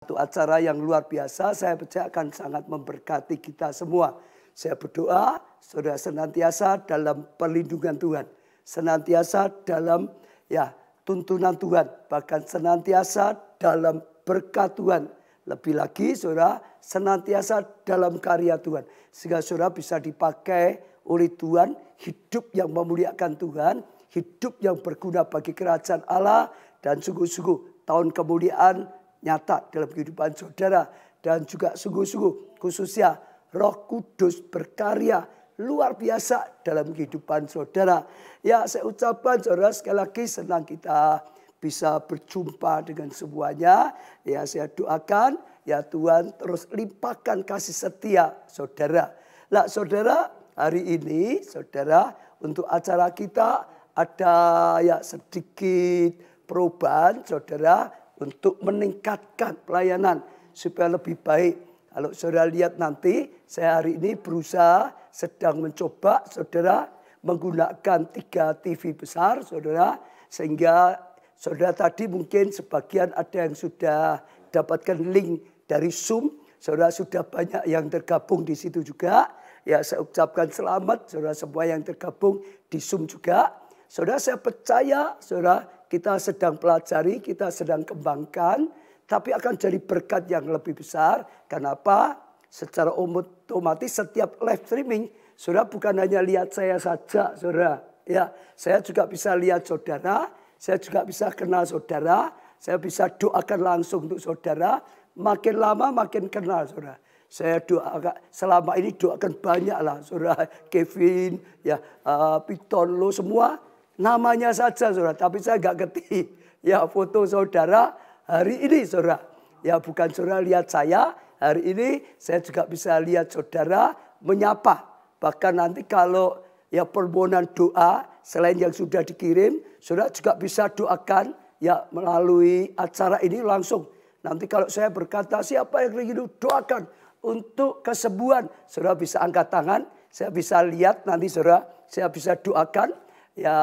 Satu acara yang luar biasa, saya percaya akan sangat memberkati kita semua. Saya berdoa, saudara senantiasa dalam perlindungan Tuhan. Senantiasa dalam tuntunan Tuhan. Bahkan senantiasa dalam berkat Tuhan. Lebih lagi saudara senantiasa dalam karya Tuhan. Sehingga saudara bisa dipakai oleh Tuhan. Hidup yang memuliakan Tuhan. Hidup yang berguna bagi kerajaan Allah. Dan sungguh-sungguh tahun kemuliaan nyata dalam kehidupan saudara. Dan juga sungguh-sungguh khususnya Roh Kudus berkarya luar biasa dalam kehidupan saudara. Ya, saya ucapkan saudara sekali lagi senang kita bisa berjumpa dengan semuanya. Ya, saya doakan ya Tuhan terus limpahkan kasih setia saudara. Nah, saudara, hari ini saudara untuk acara kita ada ya sedikit perubahan saudara untuk meningkatkan pelayanan supaya lebih baik. Kalau saudara lihat nanti, saya hari ini berusaha sedang mencoba saudara menggunakan 3 TV besar saudara. Sehingga saudara tadi mungkin sebagian ada yang sudah dapatkan link dari Zoom. Saudara sudah banyak yang tergabung di situ juga. Ya, saya ucapkan selamat saudara semua yang tergabung di Zoom juga. Saudara, saya percaya saudara kita sedang pelajari, kita sedang kembangkan. Tapi akan jadi berkat yang lebih besar. Kenapa? Secara otomatis setiap live streaming, saudara bukan hanya lihat saya saja, saudara. Ya, saya juga bisa lihat saudara, saya juga bisa kenal saudara, saya bisa doakan langsung untuk saudara. Makin lama makin kenal, saudara. Saya doakan selama ini doakan banyak lah, saudara. Kevin, ya, Piton, lo semua namanya saja, saudara. Tapi saya nggak ngerti ya foto saudara. Hari ini saudara, ya bukan saudara lihat saya, hari ini saya juga bisa lihat saudara menyapa. Bahkan nanti kalau ya permohonan doa selain yang sudah dikirim, saudara juga bisa doakan ya melalui acara ini langsung. Nanti kalau saya berkata siapa yang ingin doakan untuk kesembuhan, saudara bisa angkat tangan, saya bisa lihat nanti saudara, saya bisa doakan ya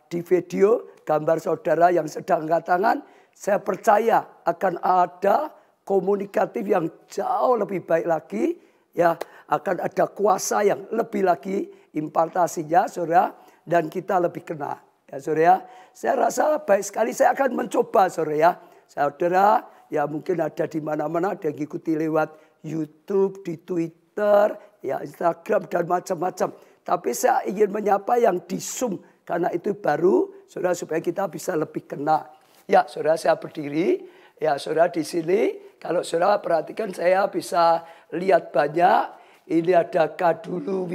di video gambar saudara yang sedang angkat tangan. Saya percaya akan ada komunikatif yang jauh lebih baik lagi. Ya, akan ada kuasa yang lebih lagi impartasinya, saudara. Dan kita lebih kena. Ya, saudara. Saya rasa baik sekali saya akan mencoba, saudara. Ya. Saudara, ya mungkin ada di mana-mana. Ada yang ikuti lewat YouTube, di Twitter, ya Instagram, dan macam-macam. Tapi saya ingin menyapa yang di Zoom. Karena itu baru, saudara, supaya kita bisa lebih kena. Ya, saudara, saya berdiri. Ya, saudara di sini. Kalau saudara perhatikan saya bisa lihat banyak. Ini ada Kadulu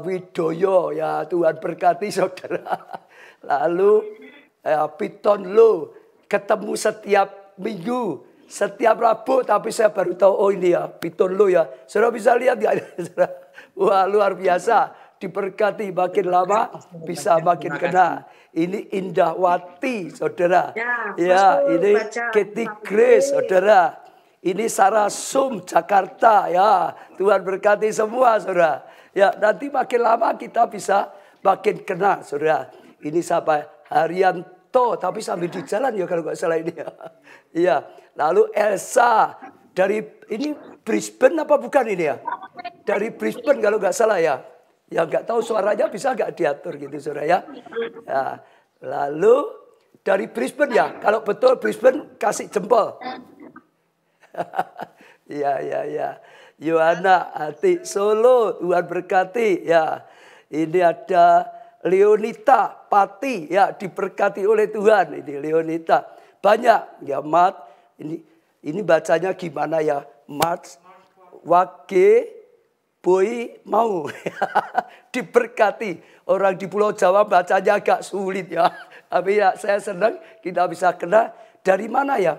Widoyo. Ya, Tuhan berkati saudara. Lalu Piton Lo ketemu setiap minggu. Setiap Rabu. Tapi saya baru tahu, oh ini ya Piton Lo ya. Saudara bisa lihat ya. Wah, luar biasa. Diberkati makin lama bisa makin kena. Ini Indahwati, saudara. Ya, ini Katy Grace, saudara. Ini Sarah Sum, Jakarta. Ya, Tuhan berkati semua, saudara. Ya, nanti makin lama kita bisa makin kena, saudara. Ini siapa? Haryanto, tapi sambil di jalan ya kalau nggak salah ini. Ya, lalu Elsa dari ini Brisbane apa bukan ini ya? Dari Brisbane kalau nggak salah ya. Ya nggak tahu suaranya bisa nggak diatur gitu saudara ya. Ya. Lalu dari Brisbane ya. Kalau betul Brisbane kasih jempol. Ya. Yohana Ati Solo. Tuhan berkati. Ya. Ini ada Leonita Pati. Ya diberkati oleh Tuhan. Ini Leonita. Banyak. Ya Mat. Ini bacanya gimana ya. Mat. Wage. Boy mau diberkati. Orang di Pulau Jawa bacanya agak sulit ya. Tapi ya saya senang kita bisa kena. Dari mana ya?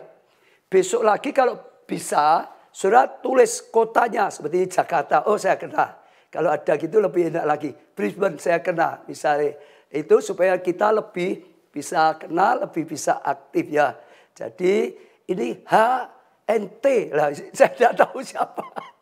Besok lagi kalau bisa surat tulis kotanya seperti Jakarta. Oh saya kena. Kalau ada gitu lebih enak lagi. Brisbane saya kena misalnya. Itu supaya kita lebih bisa kenal, lebih bisa aktif ya. Jadi ini HNT lah. Saya tidak tahu siapa.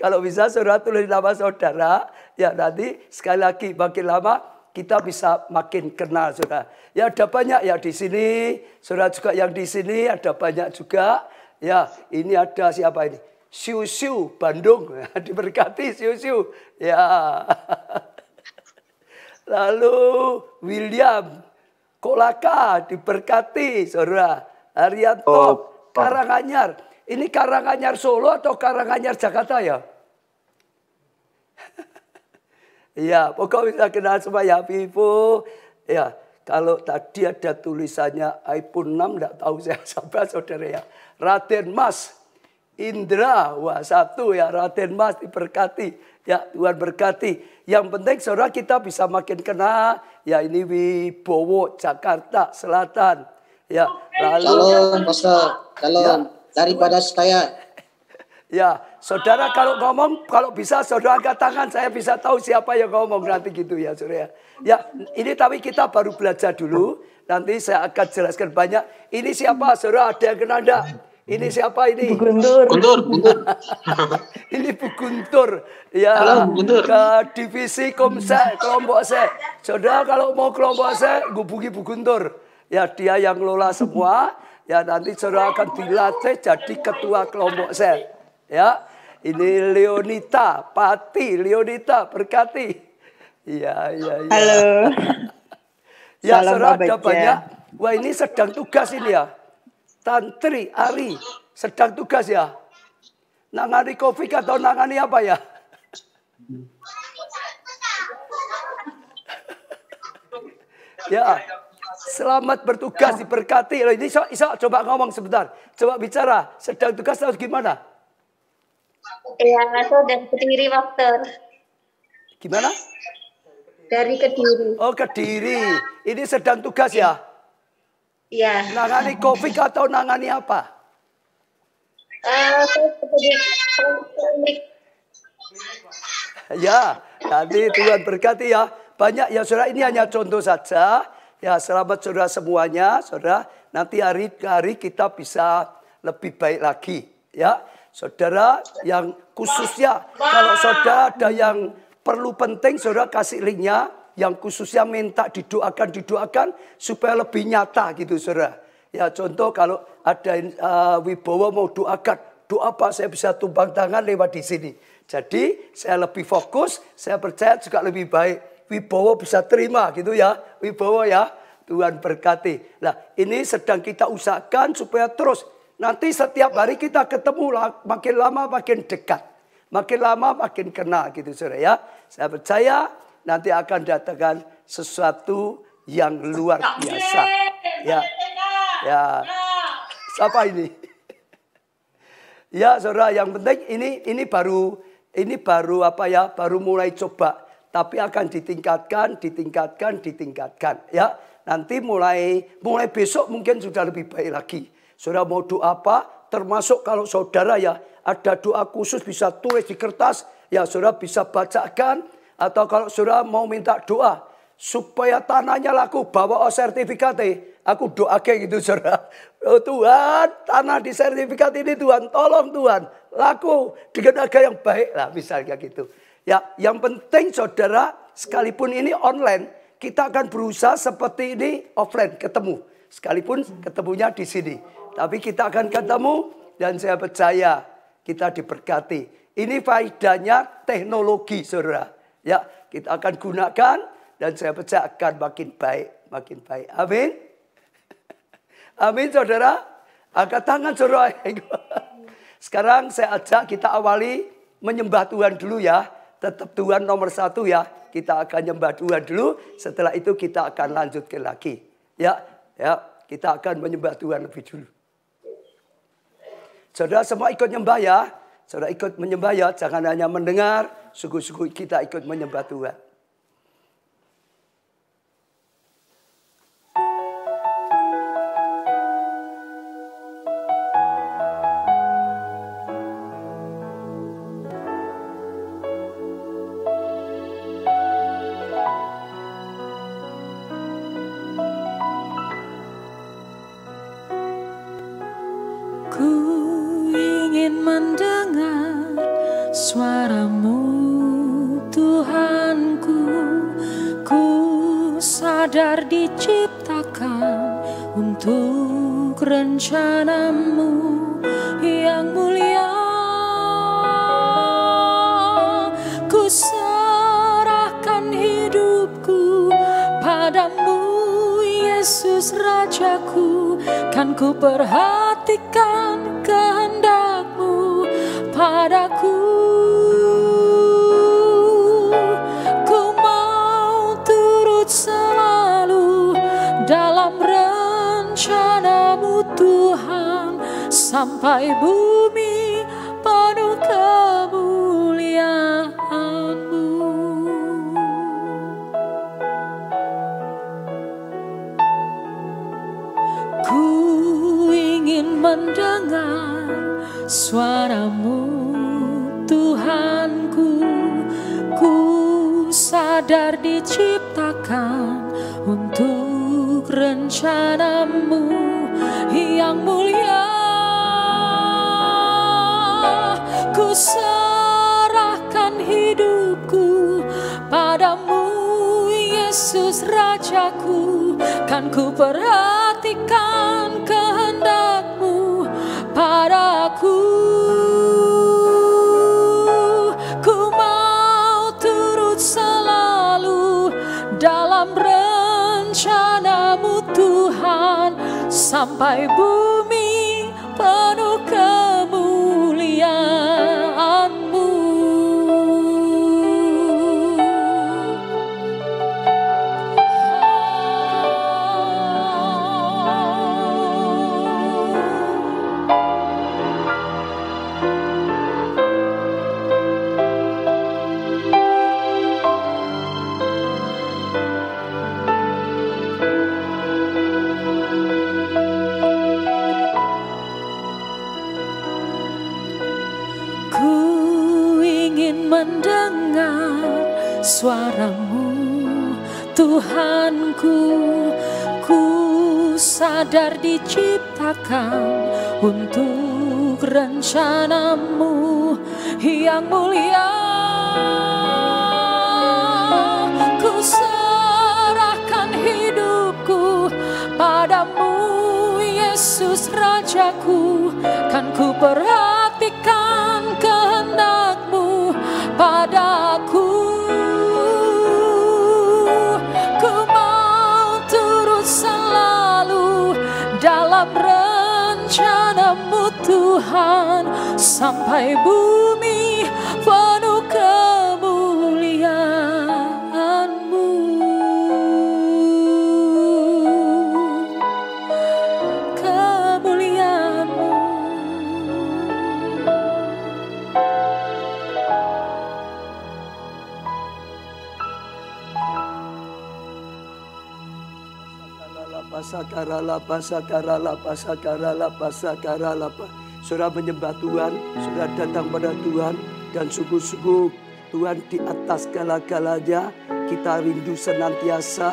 Kalau bisa saudara tulis nama saudara, ya nanti sekali lagi makin lama kita bisa makin kenal saudara. Ya ada banyak ya di sini, saudara juga yang di sini ada banyak juga. Ya, ini ada siapa ini? Siu-siu Bandung, diberkati Siu-siu. Ya. Lalu William Kolaka diberkati, saudara. Haryanto Karanganyar. Ini Karanganyar Solo atau Karanganyar Jakarta ya? Iya, pokoknya bisa kenal semua ya, Vivo. Ya, kalau tadi ada tulisannya iPhone 6, enggak tahu saya siapa saudara ya. Raden Mas Indra, wah satu ya, Raden Mas diberkati. Ya, Tuhan berkati. Yang penting saudara kita bisa makin kenal. Ya, ini Wibowo Jakarta Selatan. Ya, lalu Shalom, Pastor. Shalom. Ya. Daripada saya. Ya, saudara kalau ngomong, kalau bisa saudara angkat tangan, saya bisa tahu siapa yang ngomong nanti gitu ya, saudara. Ya, ini tapi kita baru belajar dulu. Nanti saya akan jelaskan banyak. Ini siapa, saudara? Ada yang kenal enggak? Ini siapa ini? Bu Guntur. Ini Bu Guntur. Ya, Halo, Bu Guntur. ke divisi Komsel, kelompok saya. Saudara kalau mau kelompok saya, hubungi Bu Guntur. Ya, dia yang ngelola semua. Ya, nanti saudara akan dilatih jadi ketua kelompok saya. Ya, ini Leonita, Pati, Leonita, berkati. Iya, iya, iya. Halo. Ya, Salam saudara ada Babaja. banyak. Wah, ini sedang tugas ini ya. Tantri, Ari, sedang tugas ya. Nangani COVID atau nangani apa ya? Ya, selamat bertugas, diberkati. Loh, ini Isa, coba ngomong sebentar. Coba bicara, sedang tugas atau gimana? Ya, saya dari Kediri, Dokter. Gimana? Dari Kediri. Oh, Kediri. Ini sedang tugas ya? Iya. Nangani COVID atau nangani apa? Saya di klinik. Ya, nanti Tuhan berkati ya. Banyak ya saudara, ini hanya contoh saja. Ya, selamat saudara semuanya. Saudara, nanti hari ke hari kita bisa lebih baik lagi. Ya, saudara yang khususnya, kalau saudara ada yang perlu penting, saudara kasih linknya. Yang khususnya minta didoakan supaya lebih nyata gitu saudara. Ya contoh kalau ada Wibowo mau doakan, doa apa saya bisa tumpang tangan lewat di sini. Jadi saya lebih fokus, saya percaya juga lebih baik. Wibowo bisa terima gitu ya, Wibowo ya. Tuhan berkati. Nah ini sedang kita usahakan supaya terus. Nanti setiap hari kita ketemu, makin lama makin dekat. Makin lama makin kenal gitu saudara ya. Saya percaya nanti akan datangkan sesuatu yang luar biasa. Ya, ya. Siapa ini? Ya, saudara. Yang penting ini baru apa ya? Baru mulai coba. Tapi akan ditingkatkan. Ya, nanti mulai besok mungkin sudah lebih baik lagi. Saudara mau doa apa? Termasuk kalau saudara ya ada doa khusus bisa tulis di kertas. Ya, saudara bisa bacakan. Atau kalau saudara mau minta doa supaya tanahnya laku, bawa sertifikat aku doa kayak gitu saudara. Oh Tuhan, tanah di sertifikat ini Tuhan, tolong Tuhan, laku dengan harga yang baik lah misalnya gitu. Ya, yang penting saudara, sekalipun ini online, kita akan berusaha seperti ini offline ketemu. Sekalipun ketemunya di sini, tapi kita akan ketemu dan saya percaya kita diberkati. Ini faedahnya teknologi saudara. Ya, kita akan gunakan dan saya percaya akan makin baik. Amin. Amin saudara. Angkat tangan saudara. Sekarang saya ajak kita awali menyembah Tuhan dulu ya. Tetap Tuhan nomor satu ya. Kita akan menyembah Tuhan dulu. Setelah itu kita akan lanjutkan lagi. Ya, kita akan menyembah Tuhan lebih dulu. Saudara semua ikut nyembah ya. Saudara ikut menyembah ya, jangan hanya mendengar, sungguh-sungguh kita ikut menyembah Tuhan. Ku ingin mendengar suaramu Tuhanku. Ku sadar diciptakan untuk rencanamu kan ku perhatikan kehendak-Mu padaku. Ku mau turut selalu dalam rencana-Mu Tuhan, sampai bumi penuh kemuliaan-Mu. Ku ingin mendengar suara-Mu Tuhanku. Ku sadar diciptakan untuk rencana-Mu yang mulia. Ku serahkan hidupku padamu, Yesus Rajaku. Kan ku perhatikan kehendak-Mu padaku. Ku mau turut selalu dalam rencana-Mu Tuhan, sampai bumi penuh kemuliaan-Mu. Mendengar suara-Mu Tuhanku. Ku sadar diciptakan untuk rencana-Mu yang mulia. Ku serahkan hidupku padamu, Yesus Rajaku. Kan ku perhatikan kehendak-Mu padaku. Ku mau turut selalu dalam rencana-Mu Tuhan, sampai bumi penuh kemuliaan-Mu. Kemuliaan-Mu. Saudara menyembah Tuhan, saudara datang pada Tuhan, dan sungguh-sungguh Tuhan di atas segala-galanya. Kita rindu senantiasa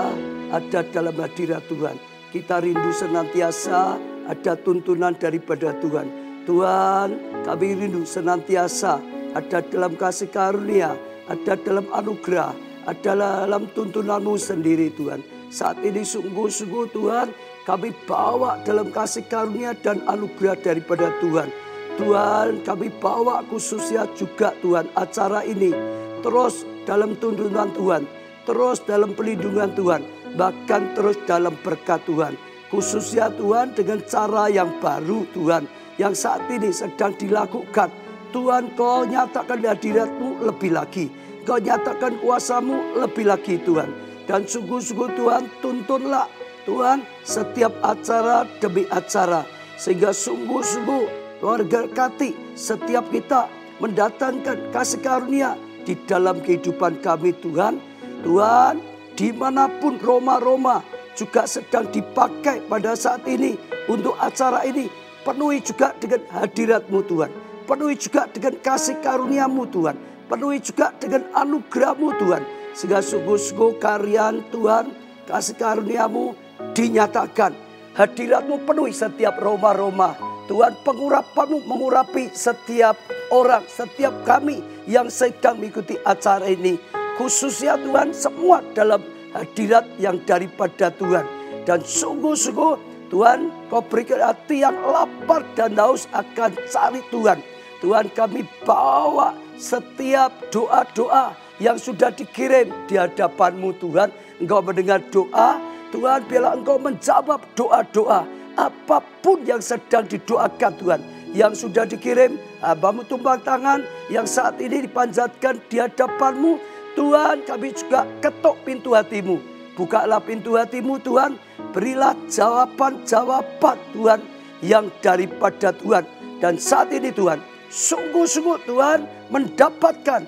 ada dalam hadirat Tuhan. Kita rindu senantiasa ada tuntunan daripada Tuhan. Tuhan, kami rindu senantiasa ada dalam kasih karunia, ada dalam anugerah, ada dalam tuntunan-Mu sendiri Tuhan. Saat ini sungguh-sungguh Tuhan, kami bawa dalam kasih karunia dan anugerah daripada Tuhan. Tuhan, kami bawa khususnya juga Tuhan acara ini terus dalam tuntunan Tuhan, terus dalam perlindungan Tuhan, bahkan terus dalam berkat Tuhan. Khususnya Tuhan dengan cara yang baru Tuhan, yang saat ini sedang dilakukan. Tuhan, Kau nyatakan hadirat-Mu lebih lagi, Kau nyatakan kuasa-Mu lebih lagi Tuhan. Dan sungguh-sungguh Tuhan, tuntunlah Tuhan setiap acara demi acara, sehingga sungguh-sungguh Tuhan berkati setiap kita mendatangkan kasih karunia di dalam kehidupan kami Tuhan. Tuhan, dimanapun Roma-Roma juga sedang dipakai pada saat ini untuk acara ini, penuhi juga dengan hadirat-Mu Tuhan, penuhi juga dengan kasih karunia-Mu Tuhan, penuhi juga dengan anugerah-Mu Tuhan, sehingga sungguh-sungguh karya Tuhan, kasih karunia-Mu dinyatakan. Hadirat-Mu penuhi setiap Roma-Roma. Tuhan, pengurapan-Mu mengurapi setiap orang, setiap kami yang sedang mengikuti acara ini. Khususnya Tuhan, semua dalam hadirat yang daripada Tuhan. Dan sungguh-sungguh Tuhan, Kau berikan hati yang lapar dan haus akan cari Tuhan. Tuhan, kami bawa setiap doa-doa yang sudah dikirim di hadapan-Mu Tuhan. Engkau mendengar doa, Tuhan, biarlah Engkau menjawab doa-doa apapun yang sedang didoakan Tuhan, yang sudah dikirim, hamba-Mu tumpang tangan, yang saat ini dipanjatkan di hadapan-Mu, Tuhan, kami juga ketuk pintu hati-Mu. Bukalah pintu hati-Mu Tuhan, berilah jawaban-jawaban Tuhan yang daripada Tuhan. Dan saat ini Tuhan, sungguh-sungguh Tuhan mendapatkan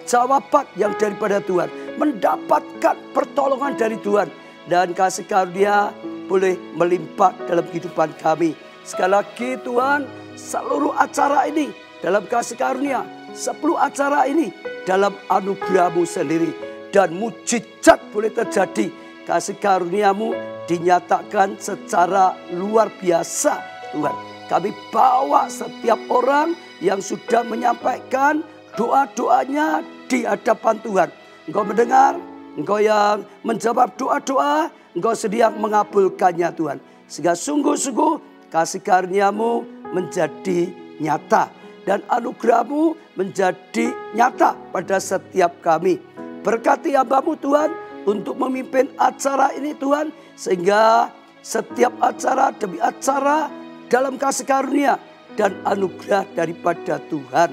jawaban yang daripada Tuhan, mendapatkan pertolongan dari Tuhan, dan kasih karunia boleh melimpah dalam kehidupan kami. Sekali lagi Tuhan, seluruh acara ini dalam kasih karunia, 10 acara ini dalam anugerah-Mu sendiri, dan mujizat boleh terjadi. Kasih karunia-Mu dinyatakan secara luar biasa Tuhan. Kami bawa setiap orang yang sudah menyampaikan doa-doanya di hadapan Tuhan. Engkau mendengar, Engkau yang menjawab doa-doa, Engkau sedia mengabulkannya Tuhan. Sehingga sungguh-sungguh kasih karunia-Mu menjadi nyata, dan anugerah-Mu menjadi nyata pada setiap kami. Berkati hamba-Mu Tuhan untuk memimpin acara ini Tuhan, sehingga setiap acara demi acara dalam kasih karunia dan anugerah daripada Tuhan.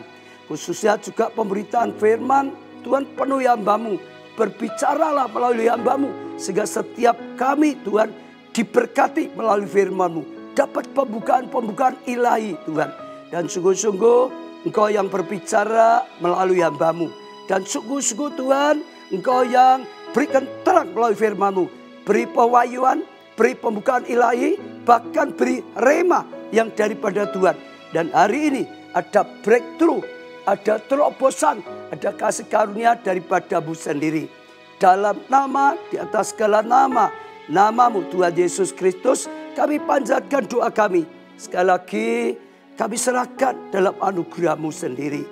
Khususnya juga pemberitaan firman Tuhan, penuhi hamba-Mu, berbicaralah melalui hamba-Mu, sehingga setiap kami Tuhan diberkati melalui firman-Mu, dapat pembukaan-pembukaan ilahi Tuhan. Dan sungguh-sungguh Engkau yang berbicara melalui hamba-Mu, dan sungguh-sungguh Tuhan Engkau yang berikan terang melalui firman-Mu, beri pewahyuan, beri pembukaan ilahi, bahkan beri rema yang daripada Tuhan. Dan hari ini ada breakthrough, ada terobosan, ada kasih karunia daripada-Mu sendiri. Dalam nama, di atas segala nama, nama-Mu Tuhan Yesus Kristus, kami panjatkan doa kami. Sekali lagi kami serahkan dalam anugerah-Mu sendiri.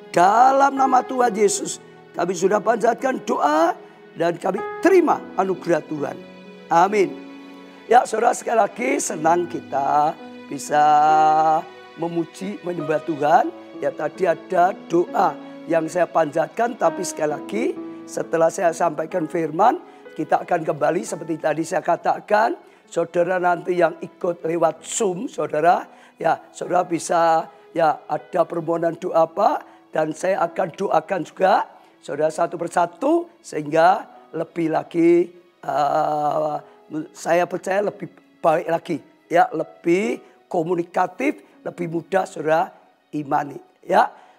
Dalam nama Tuhan Yesus kami sudah panjatkan doa, dan kami terima anugerah Tuhan. Amin. Ya saudara, sekali lagi senang kita bisa memuji, menyembah Tuhan. Ya tadi ada doa yang saya panjatkan, tapi sekali lagi setelah saya sampaikan firman, kita akan kembali seperti tadi saya katakan. Saudara nanti yang ikut lewat Zoom, saudara bisa ada permohonan doa apa, dan saya akan doakan juga saudara satu persatu, sehingga lebih lagi saya percaya lebih baik lagi, lebih komunikatif, lebih mudah saudara imani.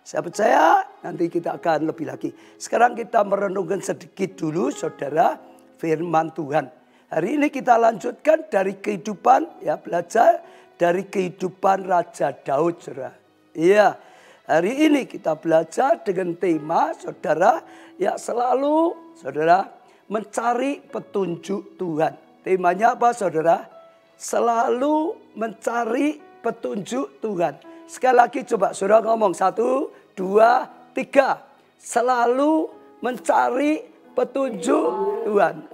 Saya percaya nanti kita akan lebih lagi. Sekarang kita merenungkan sedikit dulu saudara firman Tuhan. Hari ini kita lanjutkan dari kehidupan, belajar dari kehidupan Raja Daud saudara. Hari ini kita belajar dengan tema saudara, selalu saudara mencari petunjuk Tuhan. Temanya apa saudara? Selalu mencari petunjuk Tuhan. Sekali lagi coba saudara ngomong 1, 2, 3. Selalu mencari petunjuk Tuhan.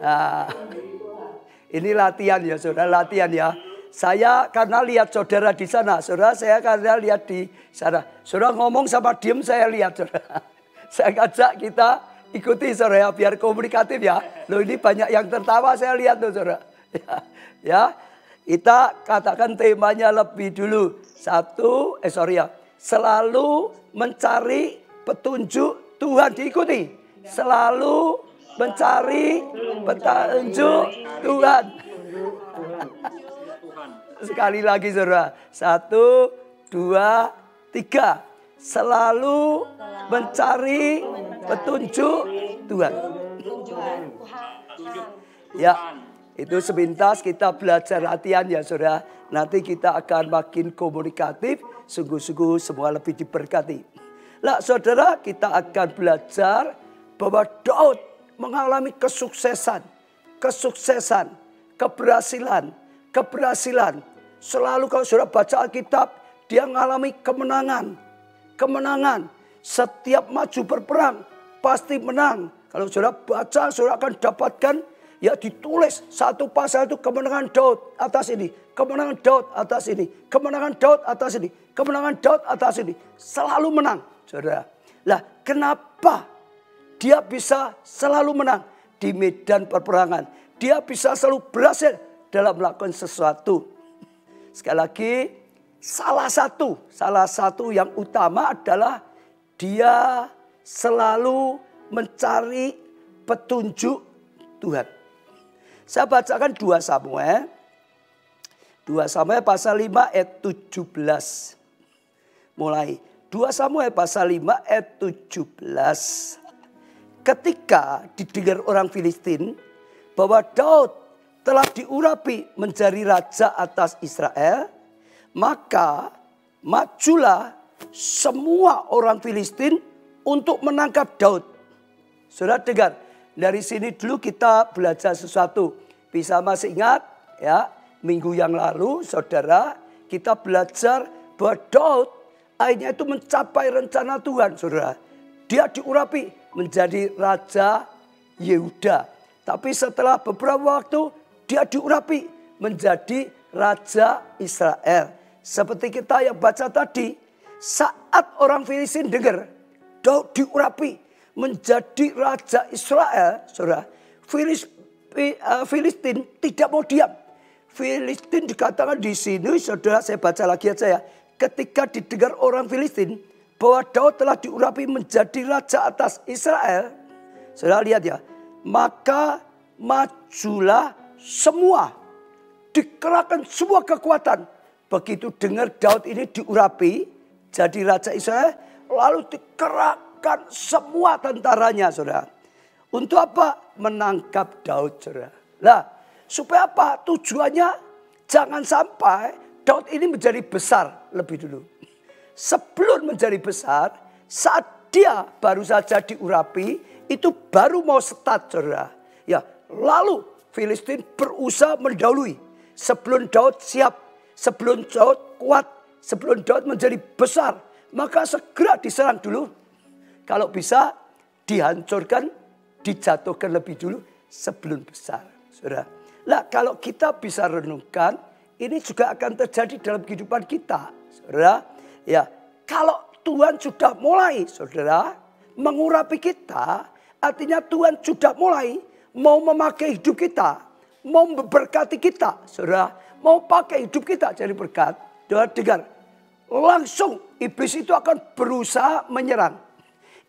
Ini latihan ya saudara, latihan ya. Saya karena lihat saudara di sana, saudara saya karena lihat di sana. Saudara ngomong sama diem saya lihat saudara. Saya ajak kita ikuti saudara biar komunikatif ya. Loh ini banyak yang tertawa saya lihat tuh saudara. Kita katakan temanya lebih dulu. Selalu mencari petunjuk Tuhan, diikuti. Selalu mencari petunjuk Tuhan. Sekali lagi saudara. 1, 2, 3. Selalu mencari petunjuk Tuhan. Itu sepintas kita belajar latihan ya saudara. Nanti kita akan makin komunikatif. Sungguh-sungguh semua lebih diberkati. Saudara, kita akan belajar bahwa Daud mengalami kesuksesan, keberhasilan. Selalu kalau saudara baca Alkitab, dia mengalami kemenangan. Setiap maju berperang, pasti menang. Kalau saudara baca, saudara akan dapatkan, ditulis satu pasal itu kemenangan Daud atas ini. Kemenangan Daud atas ini. Kemenangan Daud atas ini. Kemenangan Daud atas ini. Selalu menang, saudara. Kenapa dia bisa selalu menang di medan peperangan? Dia bisa selalu berhasil dalam melakukan sesuatu. Sekali lagi, salah satu yang utama adalah dia selalu mencari petunjuk Tuhan. Saya bacakan 2 Samuel. 2 Samuel pasal 5 ayat 17. Mulai 2 Samuel pasal 5 ayat 17. Ketika didengar orang Filistin bahwa Daud telah diurapi menjadi raja atas Israel, maka majulah semua orang Filistin untuk menangkap Daud. Saudara dengar, dari sini dulu kita belajar sesuatu. Bisa masih ingat ya, minggu yang lalu saudara kita belajar bahwa Daud akhirnya itu mencapai rencana Tuhan, saudara. Dia diurapi menjadi raja Yehuda. Tapi setelah beberapa waktu dia diurapi menjadi raja Israel. Seperti kita yang baca tadi, saat orang Filistin dengar Daud diurapi menjadi raja Israel, saudara, Filistin tidak mau diam. Filistin dikatakan di sini, saudara, saya baca lagi aja ya. Ketika didengar orang Filistin bahwa Daud telah diurapi menjadi raja atas Israel, saudara lihat ya, maka majulah semua, dikerahkan semua kekuatan. Begitu dengar Daud ini diurapi jadi raja Israel, lalu dikerahkan semua tentaranya, saudara. Untuk apa? Menangkap Daud, saudara. Lah, supaya apa? Tujuannya jangan sampai Daud ini menjadi besar lebih dulu. Sebelum menjadi besar, saat dia baru saja diurapi, itu baru mau start, saudara. Ya, lalu Filistin berusaha mendahului. Sebelum Daud siap, sebelum Daud kuat, sebelum Daud menjadi besar, maka segera diserang dulu. Kalau bisa dihancurkan, dijatuhkan lebih dulu sebelum besar, saudara. Nah, kalau kita bisa renungkan, ini juga akan terjadi dalam kehidupan kita, saudara. Ya, kalau Tuhan sudah mulai, saudara, mengurapi kita, artinya Tuhan sudah mulai mau memakai hidup kita, mau memberkati kita, saudara, mau pakai hidup kita jadi berkat. Dengar, langsung iblis itu akan berusaha menyerang.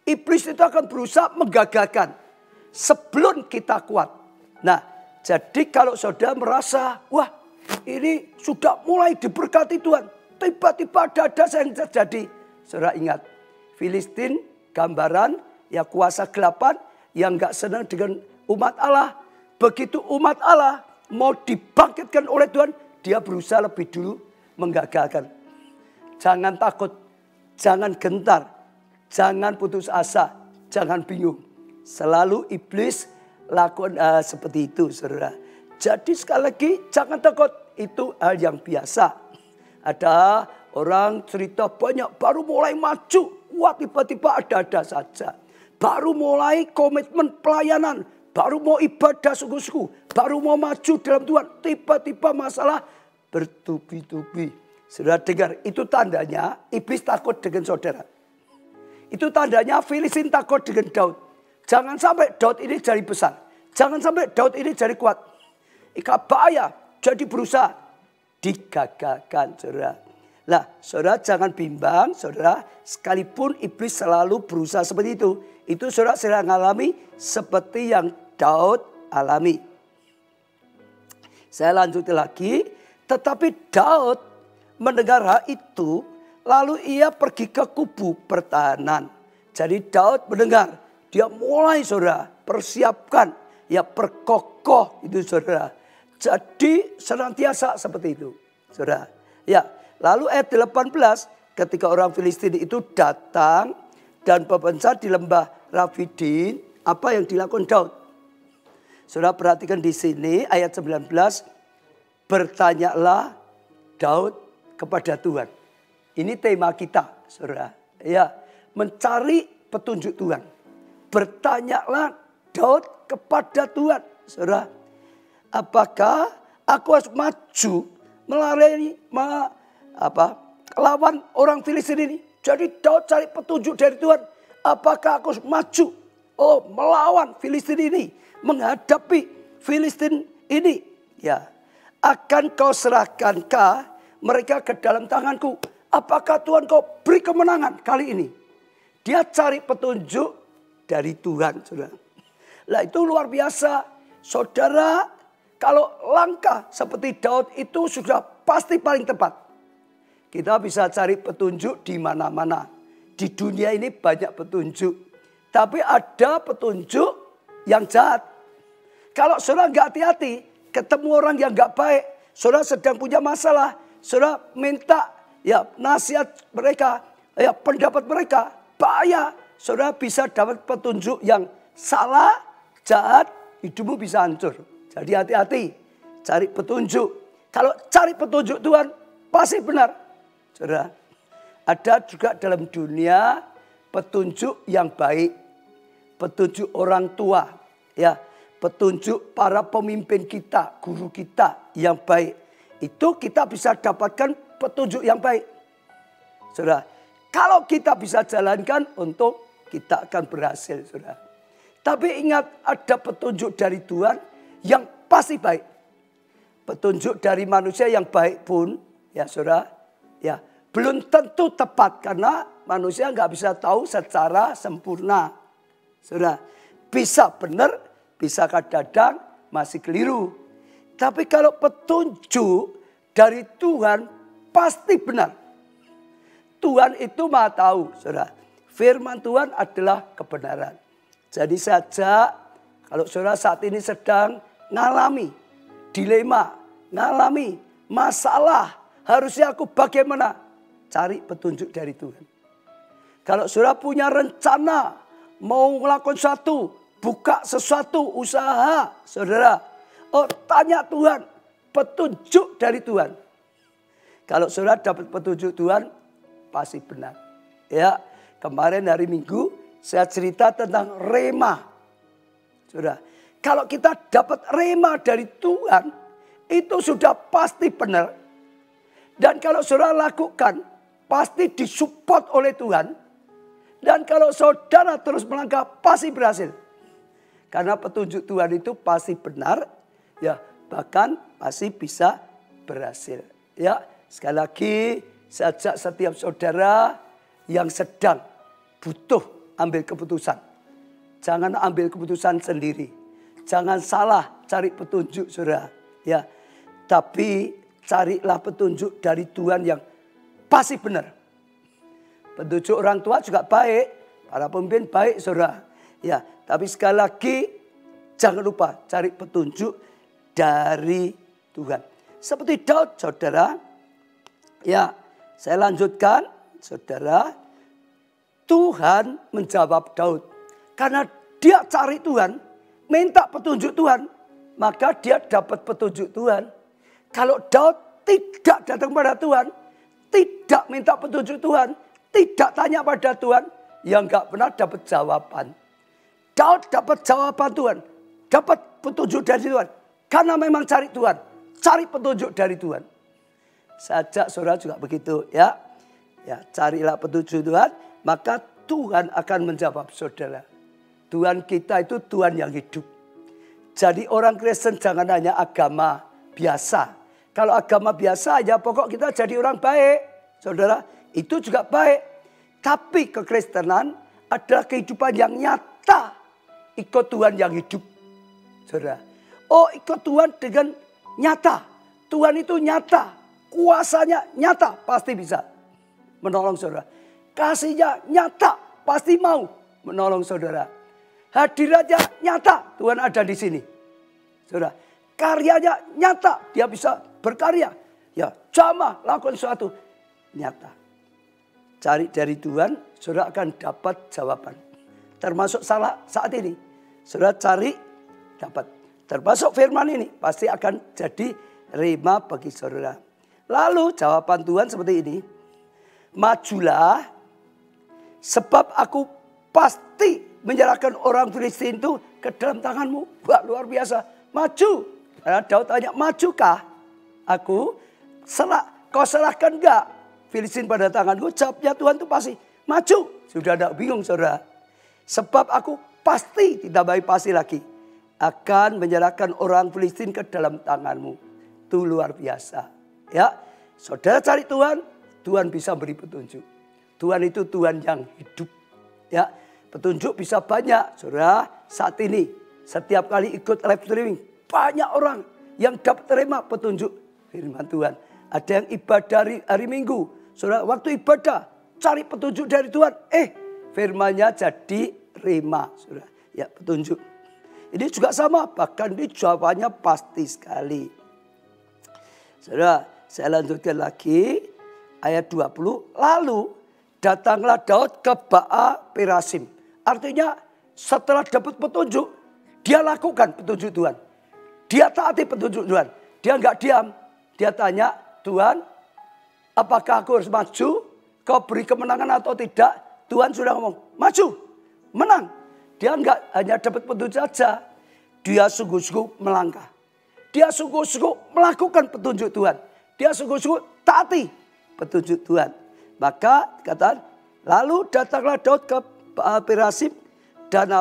Iblis itu akan berusaha menggagalkan sebelum kita kuat. Nah, jadi kalau saudara merasa, wah ini sudah mulai diberkati Tuhan, tiba-tiba ada yang terjadi. Saudara ingat, Filistin gambaran ya kuasa gelapan yang gak senang dengan umat Allah. Begitu umat Allah mau dibangkitkan oleh Tuhan, dia berusaha lebih dulu menggagalkan. Jangan takut, jangan gentar. Jangan putus asa, jangan bingung. Selalu iblis lakukan seperti itu, saudara. Jadi sekali lagi jangan takut, itu hal yang biasa. Ada orang cerita banyak baru mulai maju, wah tiba-tiba ada-ada saja. Baru mulai komitmen pelayanan, baru mau ibadah sungguh-sungguh, baru mau maju dalam Tuhan, tiba-tiba masalah bertubi-tubi. Saudara dengar, itu tandanya iblis takut dengan saudara. Itu tandanya Filistin takut dengan Daud. Jangan sampai Daud ini jadi besar. Jangan sampai Daud ini jadi kuat. Ika bahaya, jadi berusaha. Digagalkan, saudara. Nah, saudara jangan bimbang, saudara. Sekalipun iblis selalu berusaha seperti itu saudara sedang alami seperti yang Daud alami. Saya lanjut lagi. Tetapi Daud mendengar hal itu, lalu ia pergi ke kubu pertahanan. Jadi Daud mendengar, dia mulai saudara persiapkan, ya perkokoh itu saudara. Jadi senantiasa seperti itu saudara. Ya, lalu ayat 18, ketika orang Filistin itu datang dan berpencar di lembah Rafidin, apa yang dilakukan Daud? Saudara perhatikan di sini ayat 19, bertanyalah Daud kepada Tuhan. Ini tema kita, saudara. Ya, mencari petunjuk Tuhan. Bertanyalah Daud kepada Tuhan, saudara. Apakah aku harus maju lawan orang Filistin ini? Jadi Daud cari petunjuk dari Tuhan. Apakah aku harus maju melawan Filistin ini, menghadapi Filistin ini? Ya, akan kau serahkankah mereka ke dalam tanganku. Apakah Tuhan kau beri kemenangan kali ini? Dia cari petunjuk dari Tuhan, saudara. Lah itu luar biasa. Saudara, kalau langkah seperti Daud itu sudah pasti paling tepat. Kita bisa cari petunjuk di mana-mana. Di dunia ini banyak petunjuk. Tapi ada petunjuk yang jahat. Kalau saudara nggak hati-hati, ketemu orang yang nggak baik, saudara sedang punya masalah, saudara minta ya nasihat mereka, ya pendapat mereka, bahaya. Saudara bisa dapat petunjuk yang salah, jahat, hidupmu bisa hancur. Jadi hati-hati, cari petunjuk. Kalau cari petunjuk Tuhan, pasti benar. Saudara, ada juga dalam dunia petunjuk yang baik, petunjuk orang tua, ya, petunjuk para pemimpin kita, guru kita yang baik. Itu kita bisa dapatkan petunjuk yang baik. Saudara, kalau kita bisa jalankan, untuk kita akan berhasil, saudara. Tapi ingat, ada petunjuk dari Tuhan yang pasti baik. Petunjuk dari manusia yang baik pun, ya saudara, ya belum tentu tepat. Karena manusia nggak bisa tahu secara sempurna. Saudara, bisa benar, bisa kadang-kadang masih keliru. Tapi kalau petunjuk dari Tuhan pasti benar. Tuhan itu maha tahu, saudara. Firman Tuhan adalah kebenaran. Jadi saja kalau saudara saat ini sedang ngalami dilema, ngalami masalah, harusnya aku bagaimana? Cari petunjuk dari Tuhan. Kalau saudara punya rencana, mau melakukan sesuatu, buka sesuatu, usaha, saudara. Oh, tanya Tuhan, petunjuk dari Tuhan. Kalau saudara dapat petunjuk Tuhan, pasti benar. Ya, kemarin hari Minggu saya cerita tentang rema. Saudara, kalau kita dapat rema dari Tuhan, itu sudah pasti benar. Dan kalau saudara lakukan, pasti disupport oleh Tuhan. Dan kalau saudara terus melangkah, pasti berhasil. Karena petunjuk Tuhan itu pasti benar, ya, bahkan pasti bisa berhasil. Ya, sekali lagi saya ajak setiap saudara yang sedang butuh ambil keputusan. Jangan ambil keputusan sendiri. Jangan salah cari petunjuk, saudara. Ya, tapi carilah petunjuk dari Tuhan yang pasti benar. Petunjuk orang tua juga baik, para pemimpin baik, saudara. Ya, tapi sekali lagi jangan lupa cari petunjuk dari Tuhan. Seperti Daud, saudara. Ya, saya lanjutkan, saudara. Tuhan menjawab Daud. Karena dia cari Tuhan, minta petunjuk Tuhan, maka dia dapat petunjuk Tuhan. Kalau Daud tidak datang pada Tuhan, tidak minta petunjuk Tuhan, tidak tanya pada Tuhan, yang gak pernah dapat jawaban. Daud dapat jawaban Tuhan, dapat petunjuk dari Tuhan. Karena memang cari Tuhan, cari petunjuk dari Tuhan. Saya ajak saudara juga begitu, ya. Ya, carilah petunjuk Tuhan, maka Tuhan akan menjawab saudara. Tuhan kita itu Tuhan yang hidup. Jadi orang Kristen jangan hanya agama biasa. Kalau agama biasa ya pokok kita jadi orang baik. Saudara, itu juga baik. Tapi kekristenan adalah kehidupan yang nyata. Ikut Tuhan yang hidup. Saudara. Oh, ikut Tuhan dengan nyata. Tuhan itu nyata. Kuasanya nyata. Pasti bisa menolong saudara. Kasihnya nyata. Pasti mau menolong saudara. Hadiratnya nyata. Tuhan ada di sini. Saudara. Karyanya nyata. Dia bisa berkarya. Ya, jamah lakukan sesuatu. Nyata. Cari dari Tuhan, saudara akan dapat jawaban. Termasuk salah saat ini. Saudara cari, dapat. Termasuk firman ini, pasti akan jadi rema bagi saudara. Lalu jawaban Tuhan seperti ini. Majulah, sebab aku pasti menyerahkan orang Filistin itu ke dalam tanganmu. Wah, luar biasa. Maju. Karena Daud tanya, majukah aku? Kau serahkan enggak Filistin pada tanganku? Jawabnya Tuhan itu pasti maju. Sudah tidak bingung saudara. Sebab aku pasti, ditambahi pasti lagi, akan menyerahkan orang Filistin ke dalam tanganmu. Itu luar biasa. Ya, Saudara cari Tuhan, Tuhan bisa beri petunjuk. Tuhan itu Tuhan yang hidup. Ya, petunjuk bisa banyak. Saudara, saat ini setiap kali ikut live streaming, banyak orang yang dapat terima petunjuk firman Tuhan. Ada yang ibadah hari Minggu. Saudara, waktu ibadah cari petunjuk dari Tuhan. Firman-Nya jadi rema. Saudara, ya petunjuk. Ini juga sama, bahkan ini jawabannya pasti sekali. Saudara, saya lanjutkan lagi ayat 20. Lalu datanglah Daud ke Baal Perasim. Artinya setelah dapat petunjuk, dia lakukan petunjuk Tuhan. Dia taati petunjuk Tuhan. Dia enggak diam. Dia tanya, Tuhan, apakah aku harus maju? Kau beri kemenangan atau tidak? Tuhan sudah ngomong, maju, menang. Dia enggak hanya dapat petunjuk saja. Dia sungguh-sungguh melangkah. Dia sungguh-sungguh melakukan petunjuk Tuhan. Dia sungguh-sungguh taati petunjuk Tuhan. Maka kata, lalu datanglah Daud ke Baal Perasim dan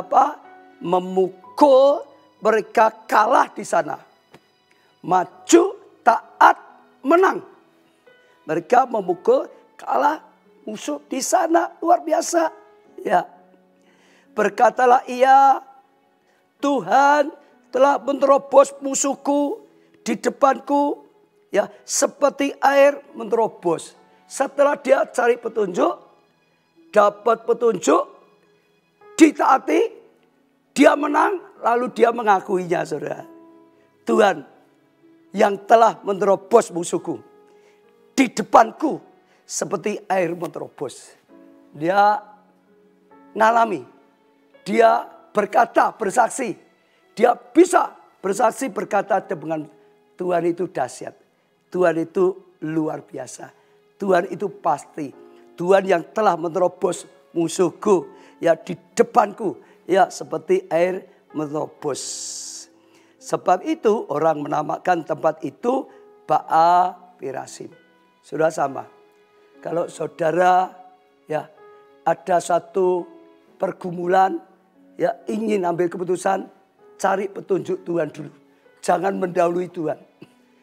memukul mereka kalah di sana. Maju, taat, menang. Mereka memukul kalah musuh di sana, luar biasa. Ya. Berkatalah ia, Tuhan telah menerobos musuhku di depanku, ya, seperti air menerobos. Setelah dia cari petunjuk, dapat petunjuk, ditaati, dia menang, lalu dia mengakuinya, saudara. Tuhan yang telah menerobos musuhku di depanku seperti air menerobos. Dia ngalami, dia berkata, bersaksi. Dia bisa bersaksi berkata dengan Tuhan itu dahsyat. Tuhan itu luar biasa. Tuhan itu pasti. Tuhan yang telah menerobos musuhku, ya, di depanku, ya, seperti air menerobos. Sebab itu orang menamakan tempat itu Baal Perasim. Sudah sama. Kalau saudara, ya, ada satu pergumulan, ya, ingin ambil keputusan, cari petunjuk Tuhan dulu. Jangan mendahului Tuhan.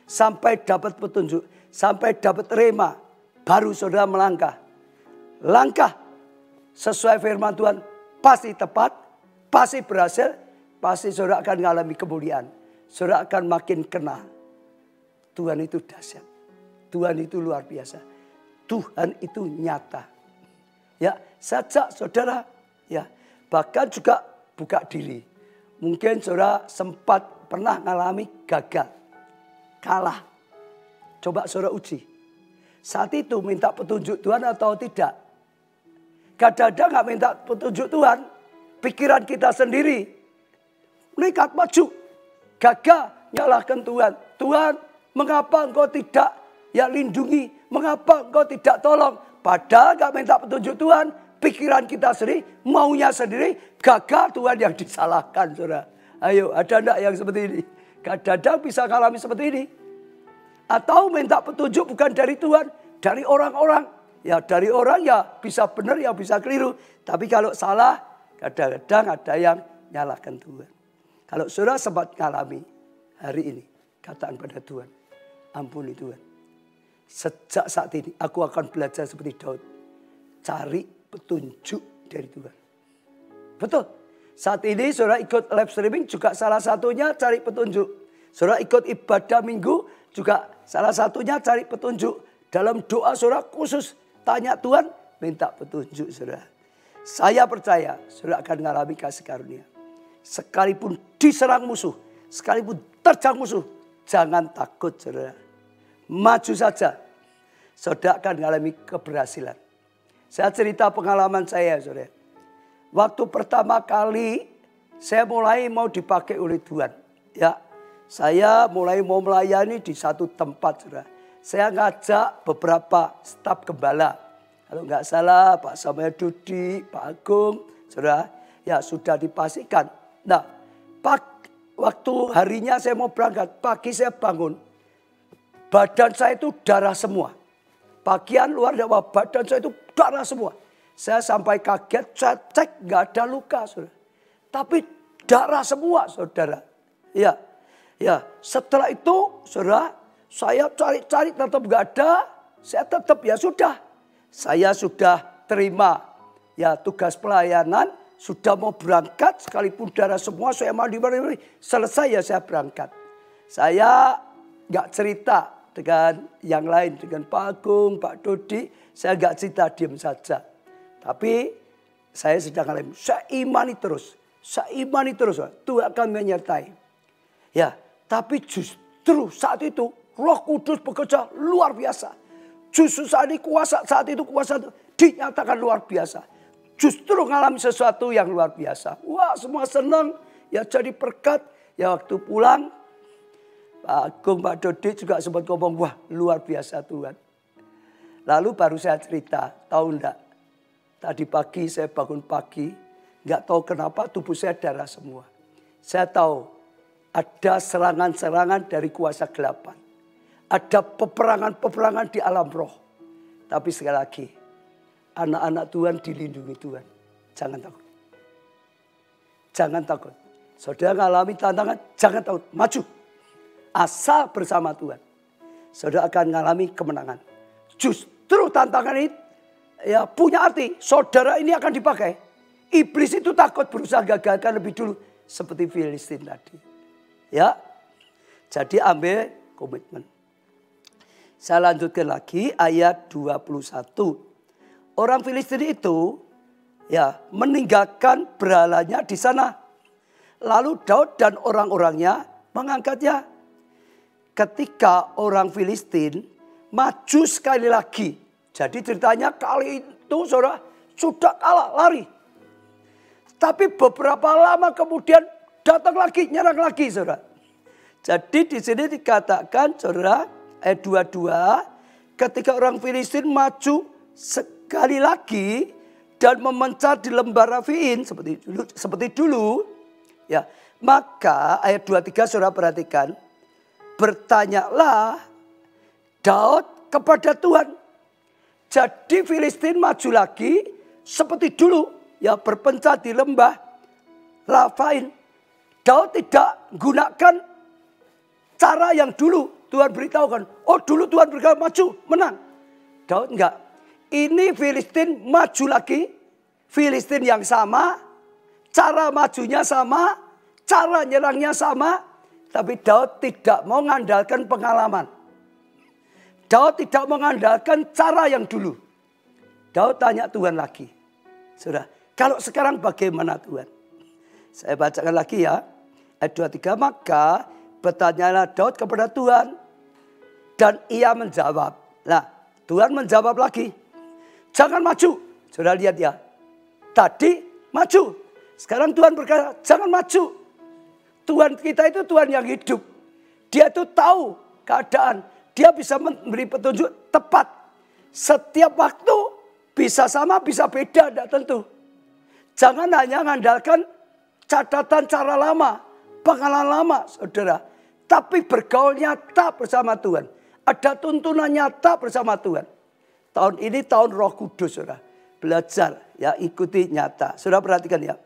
Sampai dapat petunjuk, sampai dapat rema, baru saudara melangkah. Langkah sesuai firman Tuhan pasti tepat, pasti berhasil, pasti saudara akan mengalami kemuliaan. Saudara akan makin kenal. Tuhan itu dahsyat. Tuhan itu luar biasa. Tuhan itu nyata. Ya, sajak saudara, ya, bahkan juga buka diri. Mungkin saudara sempat pernah mengalami gagal, kalah. Coba saudara uji. Saat itu minta petunjuk Tuhan atau tidak? Kadang-kadang gak minta petunjuk Tuhan. Pikiran kita sendiri. Nekat maju. Gagal, nyalahkan Tuhan. Tuhan, mengapa engkau tidak, ya, lindungi? Mengapa engkau tidak tolong? Padahal gak minta petunjuk Tuhan. Pikiran kita sendiri, maunya sendiri, gagal, Tuhan yang disalahkan, saudara. Ayo, ada enggak yang seperti ini? Kadang-kadang bisa mengalami seperti ini. Atau minta petunjuk bukan dari Tuhan, dari orang-orang. Ya, dari orang ya bisa benar, ya bisa keliru. Tapi kalau salah, kadang-kadang ada yang nyalahkan Tuhan. Kalau saudara sempat mengalami hari ini, katakan pada Tuhan, ampuni Tuhan. Sejak saat ini aku akan belajar seperti Daud. Cari petunjuk dari Tuhan. Betul. Saat ini saudara ikut live streaming juga salah satunya cari petunjuk. Saudara ikut ibadah minggu juga salah satunya cari petunjuk. Dalam doa saudara khusus tanya Tuhan, minta petunjuk saudara. Saya percaya saudara akan mengalami kasih karunia. Sekalipun diserang musuh, sekalipun terjang musuh, jangan takut saudara. Maju saja. Saudara akan mengalami keberhasilan. Saya cerita pengalaman saya, saudara. Waktu pertama kali saya mulai mau dipakai oleh Tuhan. Ya, saya mulai mau melayani di satu tempat, saudara. Saya ngajak beberapa staf gembala. Kalau nggak salah, Pak Samuel Dudi, Pak Agung, saudara. Ya, sudah dipastikan. Nah, waktu harinya saya mau berangkat, pagi saya bangun. Badan saya itu darah semua. Bagian luar dari badan saya itu darah semua. Saya sampai kaget, saya cek nggak ada luka, saudara. Tapi darah semua, saudara. Ya, ya. Setelah itu, saudara, Saya cari-cari tetap nggak ada. Saya tetap ya sudah. Saya sudah terima ya tugas pelayanan. Sudah mau berangkat sekalipun darah semua. Saya mandi. Selesai ya saya berangkat. Saya nggak cerita dengan yang lain. Dengan Pak Agung, Pak Dodi. Saya nggak cerita, diam saja. Tapi saya sedang alami. Saya imani terus. Saya imani terus. Tuhan akan menyertai. Ya, tapi justru saat itu Roh Kudus bekerja luar biasa. Justru saat itu kuasa dinyatakan luar biasa. Justru mengalami sesuatu yang luar biasa. Wah, semua senang. Ya jadi berkat. Ya waktu pulang, Pak Agung, Pak Dodi juga sempat ngomong, wah luar biasa Tuhan. Lalu baru saya cerita, tahu enggak? Tadi pagi saya bangun pagi, enggak tahu kenapa tubuh saya darah semua. Saya tahu ada serangan-serangan dari kuasa gelapan. Ada peperangan-peperangan di alam roh. Tapi sekali lagi, anak-anak Tuhan dilindungi Tuhan. Jangan takut. Jangan takut. Saudara mengalami tantangan, jangan takut. Maju. Asal bersama Tuhan. Saudara akan mengalami kemenangan. Justru tantangan ini ya punya arti. Saudara ini akan dipakai. Iblis itu takut berusaha gagalkan lebih dulu. Seperti Filistin tadi. Ya. Jadi ambil komitmen. Saya lanjutkan lagi ayat 21. Orang Filistin itu ya meninggalkan berhalanya di sana. Lalu Daud dan orang-orangnya mengangkatnya. Ketika orang Filistin maju sekali lagi. Jadi ceritanya kali itu saudara sudah kalah lari. Tapi beberapa lama kemudian datang lagi, nyerang lagi saudara. Jadi di sini dikatakan saudara ayat 22. Ketika orang Filistin maju sekali lagi dan memencar di lembah Rafiin seperti dulu. Ya, maka ayat 23 saudara perhatikan. Bertanyalah Daud kepada Tuhan. Jadi Filistin maju lagi seperti dulu. Ya berpencar di lembah Rafaim. Daud tidak gunakan cara yang dulu Tuhan beritahukan. Oh dulu Tuhan berkata maju menang. Daud enggak. Ini Filistin maju lagi. Filistin yang sama. Cara majunya sama. Cara nyerangnya sama. Tapi Daud tidak mau mengandalkan pengalaman. Daud tidak mengandalkan cara yang dulu. Daud tanya Tuhan lagi. Sudah. Kalau sekarang bagaimana Tuhan? Saya bacakan lagi ya. Ayat 23. Maka bertanyalah Daud kepada Tuhan. Dan ia menjawab. Nah Tuhan menjawab lagi. Jangan maju. Sudah lihat ya. Tadi maju. Sekarang Tuhan berkata jangan maju. Tuhan kita itu Tuhan yang hidup. Dia itu tahu keadaan. Dia bisa memberi petunjuk tepat. Setiap waktu bisa sama bisa beda. Tidak tentu. Jangan hanya mengandalkan catatan cara lama. Pengalaman lama saudara. Tapi bergaul nyata bersama Tuhan. Ada tuntunan nyata bersama Tuhan. Tahun ini tahun Roh Kudus saudara. Belajar ya ikuti nyata. Saudara perhatikan ya.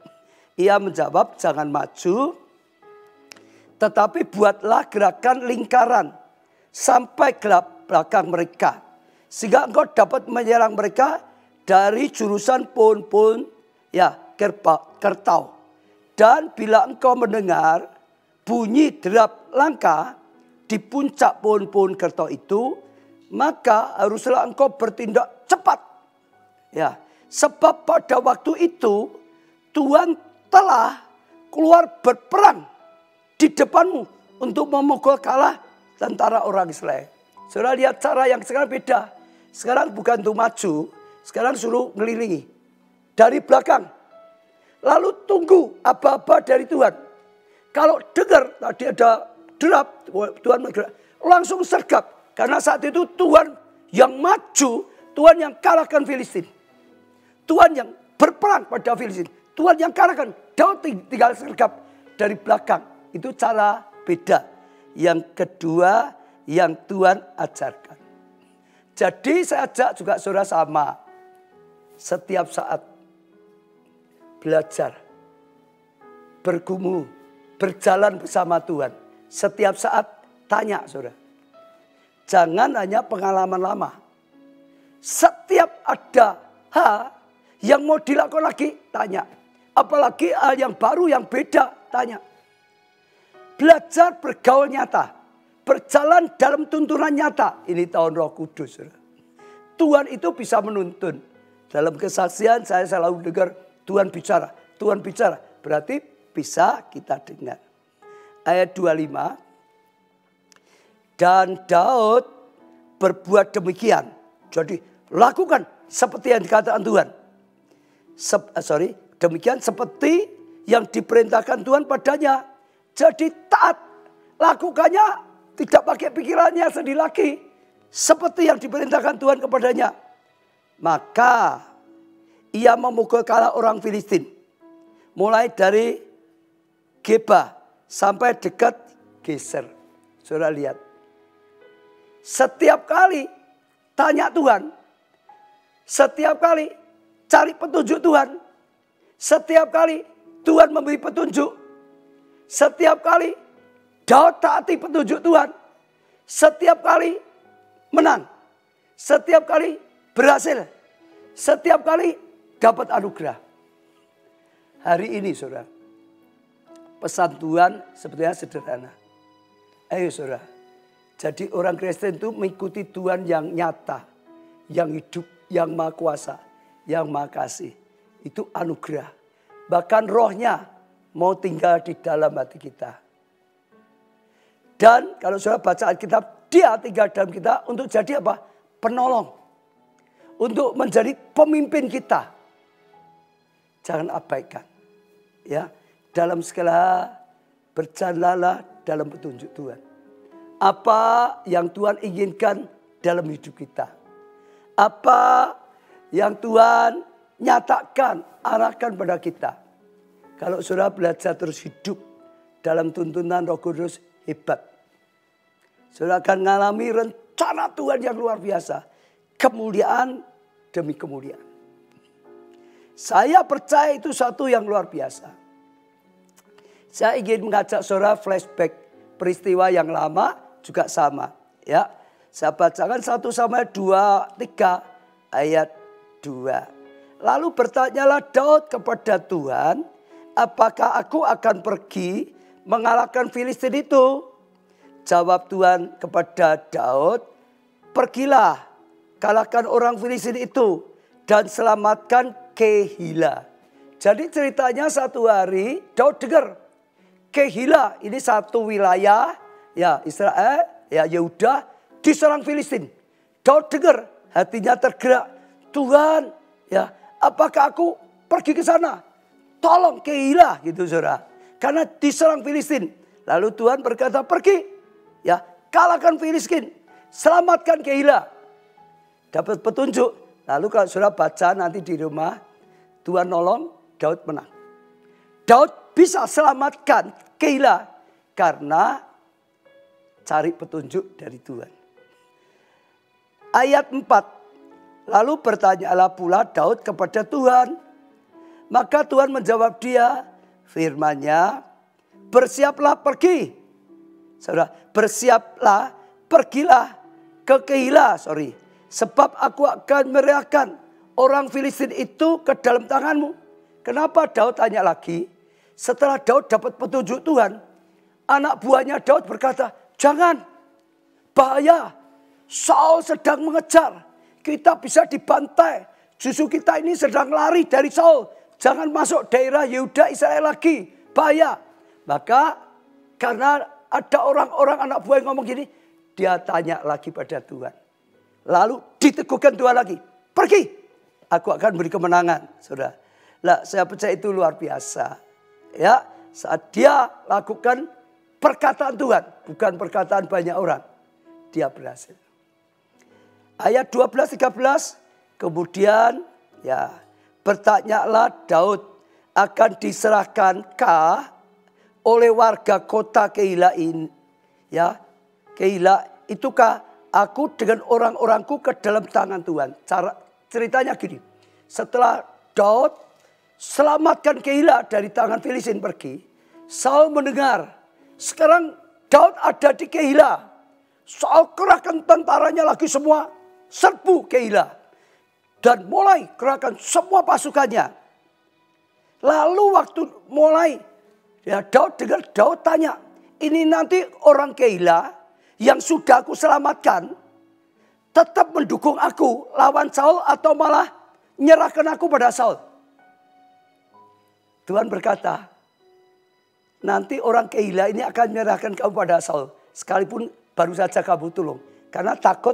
Ia menjawab jangan maju. Tetapi buatlah gerakan lingkaran. Sampai ke belakang mereka. Sehingga engkau dapat menyerang mereka. Dari jurusan pohon-pohon ya kertau. Dan bila engkau mendengar bunyi derap langkah di puncak pohon-pohon kertau itu, maka haruslah engkau bertindak cepat. Ya, sebab pada waktu itu Tuhan telah keluar berperang di depanmu untuk memukul kalah tentara orang Israel. Saudara lihat cara yang sekarang beda. Sekarang bukan untuk maju, sekarang suruh ngelilingi dari belakang. Lalu tunggu apa-apa dari Tuhan. Kalau dengar tadi ada derap, Tuhan bergerak. Langsung sergap. Karena saat itu Tuhan yang maju, Tuhan yang kalahkan Filistin. Tuhan yang berperang pada Filistin. Tuhan yang kalahkan. Daud tinggal sergap dari belakang. Itu cara beda. Yang kedua yang Tuhan ajarkan. Jadi saya ajak juga saudara sama. Setiap saat belajar, bergumul, berjalan bersama Tuhan. Setiap saat tanya saudara. Jangan hanya pengalaman lama. Setiap ada hal yang mau dilakukan lagi, tanya. Apalagi hal yang baru, yang beda, tanya. Belajar bergaul nyata. Berjalan dalam tuntunan nyata. Ini tahun Roh Kudus. Tuhan itu bisa menuntun. Dalam kesaksian saya selalu dengar Tuhan bicara. Tuhan bicara. Berarti bisa kita dengar. Ayat 25. Dan Daud berbuat demikian. Jadi lakukan seperti yang dikatakan Tuhan. Demikian seperti yang diperintahkan Tuhan padanya. Jadi taat. Lakukannya tidak pakai pikirannya sendiri lagi. Seperti yang diperintahkan Tuhan kepadanya. Maka ia memukul kalah orang Filistin. Mulai dari Geba sampai dekat Geser. Saudara lihat. Setiap kali tanya Tuhan. Setiap kali cari petunjuk Tuhan. Setiap kali Tuhan memberi petunjuk. Setiap kali Daud taati petunjuk Tuhan. Setiap kali menang. Setiap kali berhasil. Setiap kali dapat anugerah. Hari ini saudara. Pesan Tuhan sebetulnya sederhana. Ayo saudara. Jadi orang Kristen itu mengikuti Tuhan yang nyata. Yang hidup, yang maha kuasa. Yang maha kasih. Itu anugerah. Bahkan rohnya mau tinggal di dalam hati kita. Dan kalau saudara baca Alkitab, dia tinggal dalam kita untuk jadi apa? Penolong. Untuk menjadi pemimpin kita. Jangan abaikan. Ya, dalam segala berjalanlah dalam petunjuk Tuhan. Apa yang Tuhan inginkan dalam hidup kita. Apa yang Tuhan nyatakan, arahkan pada kita. Kalau saudara belajar terus hidup dalam tuntunan Roh Kudus, hebat. Saudara akan mengalami rencana Tuhan yang luar biasa. Kemuliaan demi kemuliaan. Saya percaya itu satu yang luar biasa. Saya ingin mengajak saudara flashback peristiwa yang lama juga sama. Ya, saya bacakan 1 Samuel 2:3 ayat 2. Lalu bertanyalah Daud kepada Tuhan, apakah aku akan pergi mengalahkan Filistin itu? Jawab Tuhan kepada Daud, pergilah kalahkan orang Filistin itu dan selamatkan Kehila. Jadi ceritanya satu hari Daud dengar Kehila ini satu wilayah ya Israel, ya Yehuda diserang Filistin. Daud dengar, hatinya tergerak. Tuhan, ya apakah aku pergi ke sana? Tolong Kehila gitu saudara. Karena diserang Filistin. Lalu Tuhan berkata pergi. Ya kalahkan Filistin. Selamatkan Kehila. Dapat petunjuk. Lalu kalau saudara baca nanti di rumah. Tuhan nolong, Daud menang. Daud bisa selamatkan Kehila. Karena cari petunjuk dari Tuhan. Ayat 4. Lalu bertanyalah pula Daud kepada Tuhan. Maka Tuhan menjawab dia. Firman-Nya, bersiaplah pergi. Saudara, bersiaplah, pergilah ke Kehila. Sebab aku akan menyerahkan orang Filistin itu ke dalam tanganmu. Kenapa Daud tanya lagi? Setelah Daud dapat petunjuk Tuhan. Anak buahnya Daud berkata, jangan, bahaya. Saul sedang mengejar. Kita bisa dibantai. Justru kita ini sedang lari dari Saul. Jangan masuk daerah Yehuda Israel lagi. Bahaya. Maka karena ada orang-orang anak buah yang ngomong gini. Dia tanya lagi pada Tuhan. Lalu diteguhkan Tuhan lagi. Pergi. Aku akan beri kemenangan. Saudara. Lah, saya percaya itu luar biasa. Ya, saat dia lakukan perkataan Tuhan. Bukan perkataan banyak orang. Dia berhasil. Ayat 12-13. Kemudian ya bertanyalah Daud akan diserahkankah oleh warga kota Kehila ini. Ya, Kehila itukah aku dengan orang-orangku ke dalam tangan Tuhan. Ceritanya gini. Setelah Daud selamatkan Kehila dari tangan Filistin pergi. Saul mendengar. Sekarang Daud ada di Kehila. Saul kerahkan tentaranya lagi semua, serbu Keila. Dan mulai kerahkan semua pasukannya. Lalu waktu mulai, ya Daud tanya, ini nanti orang Keila yang sudah aku selamatkan, tetap mendukung aku lawan Saul atau malah nyerahkan aku pada Saul? Tuhan berkata, nanti orang Keila ini akan menyerahkan kamu pada Saul. Sekalipun baru saja kamu tolong. Karena takut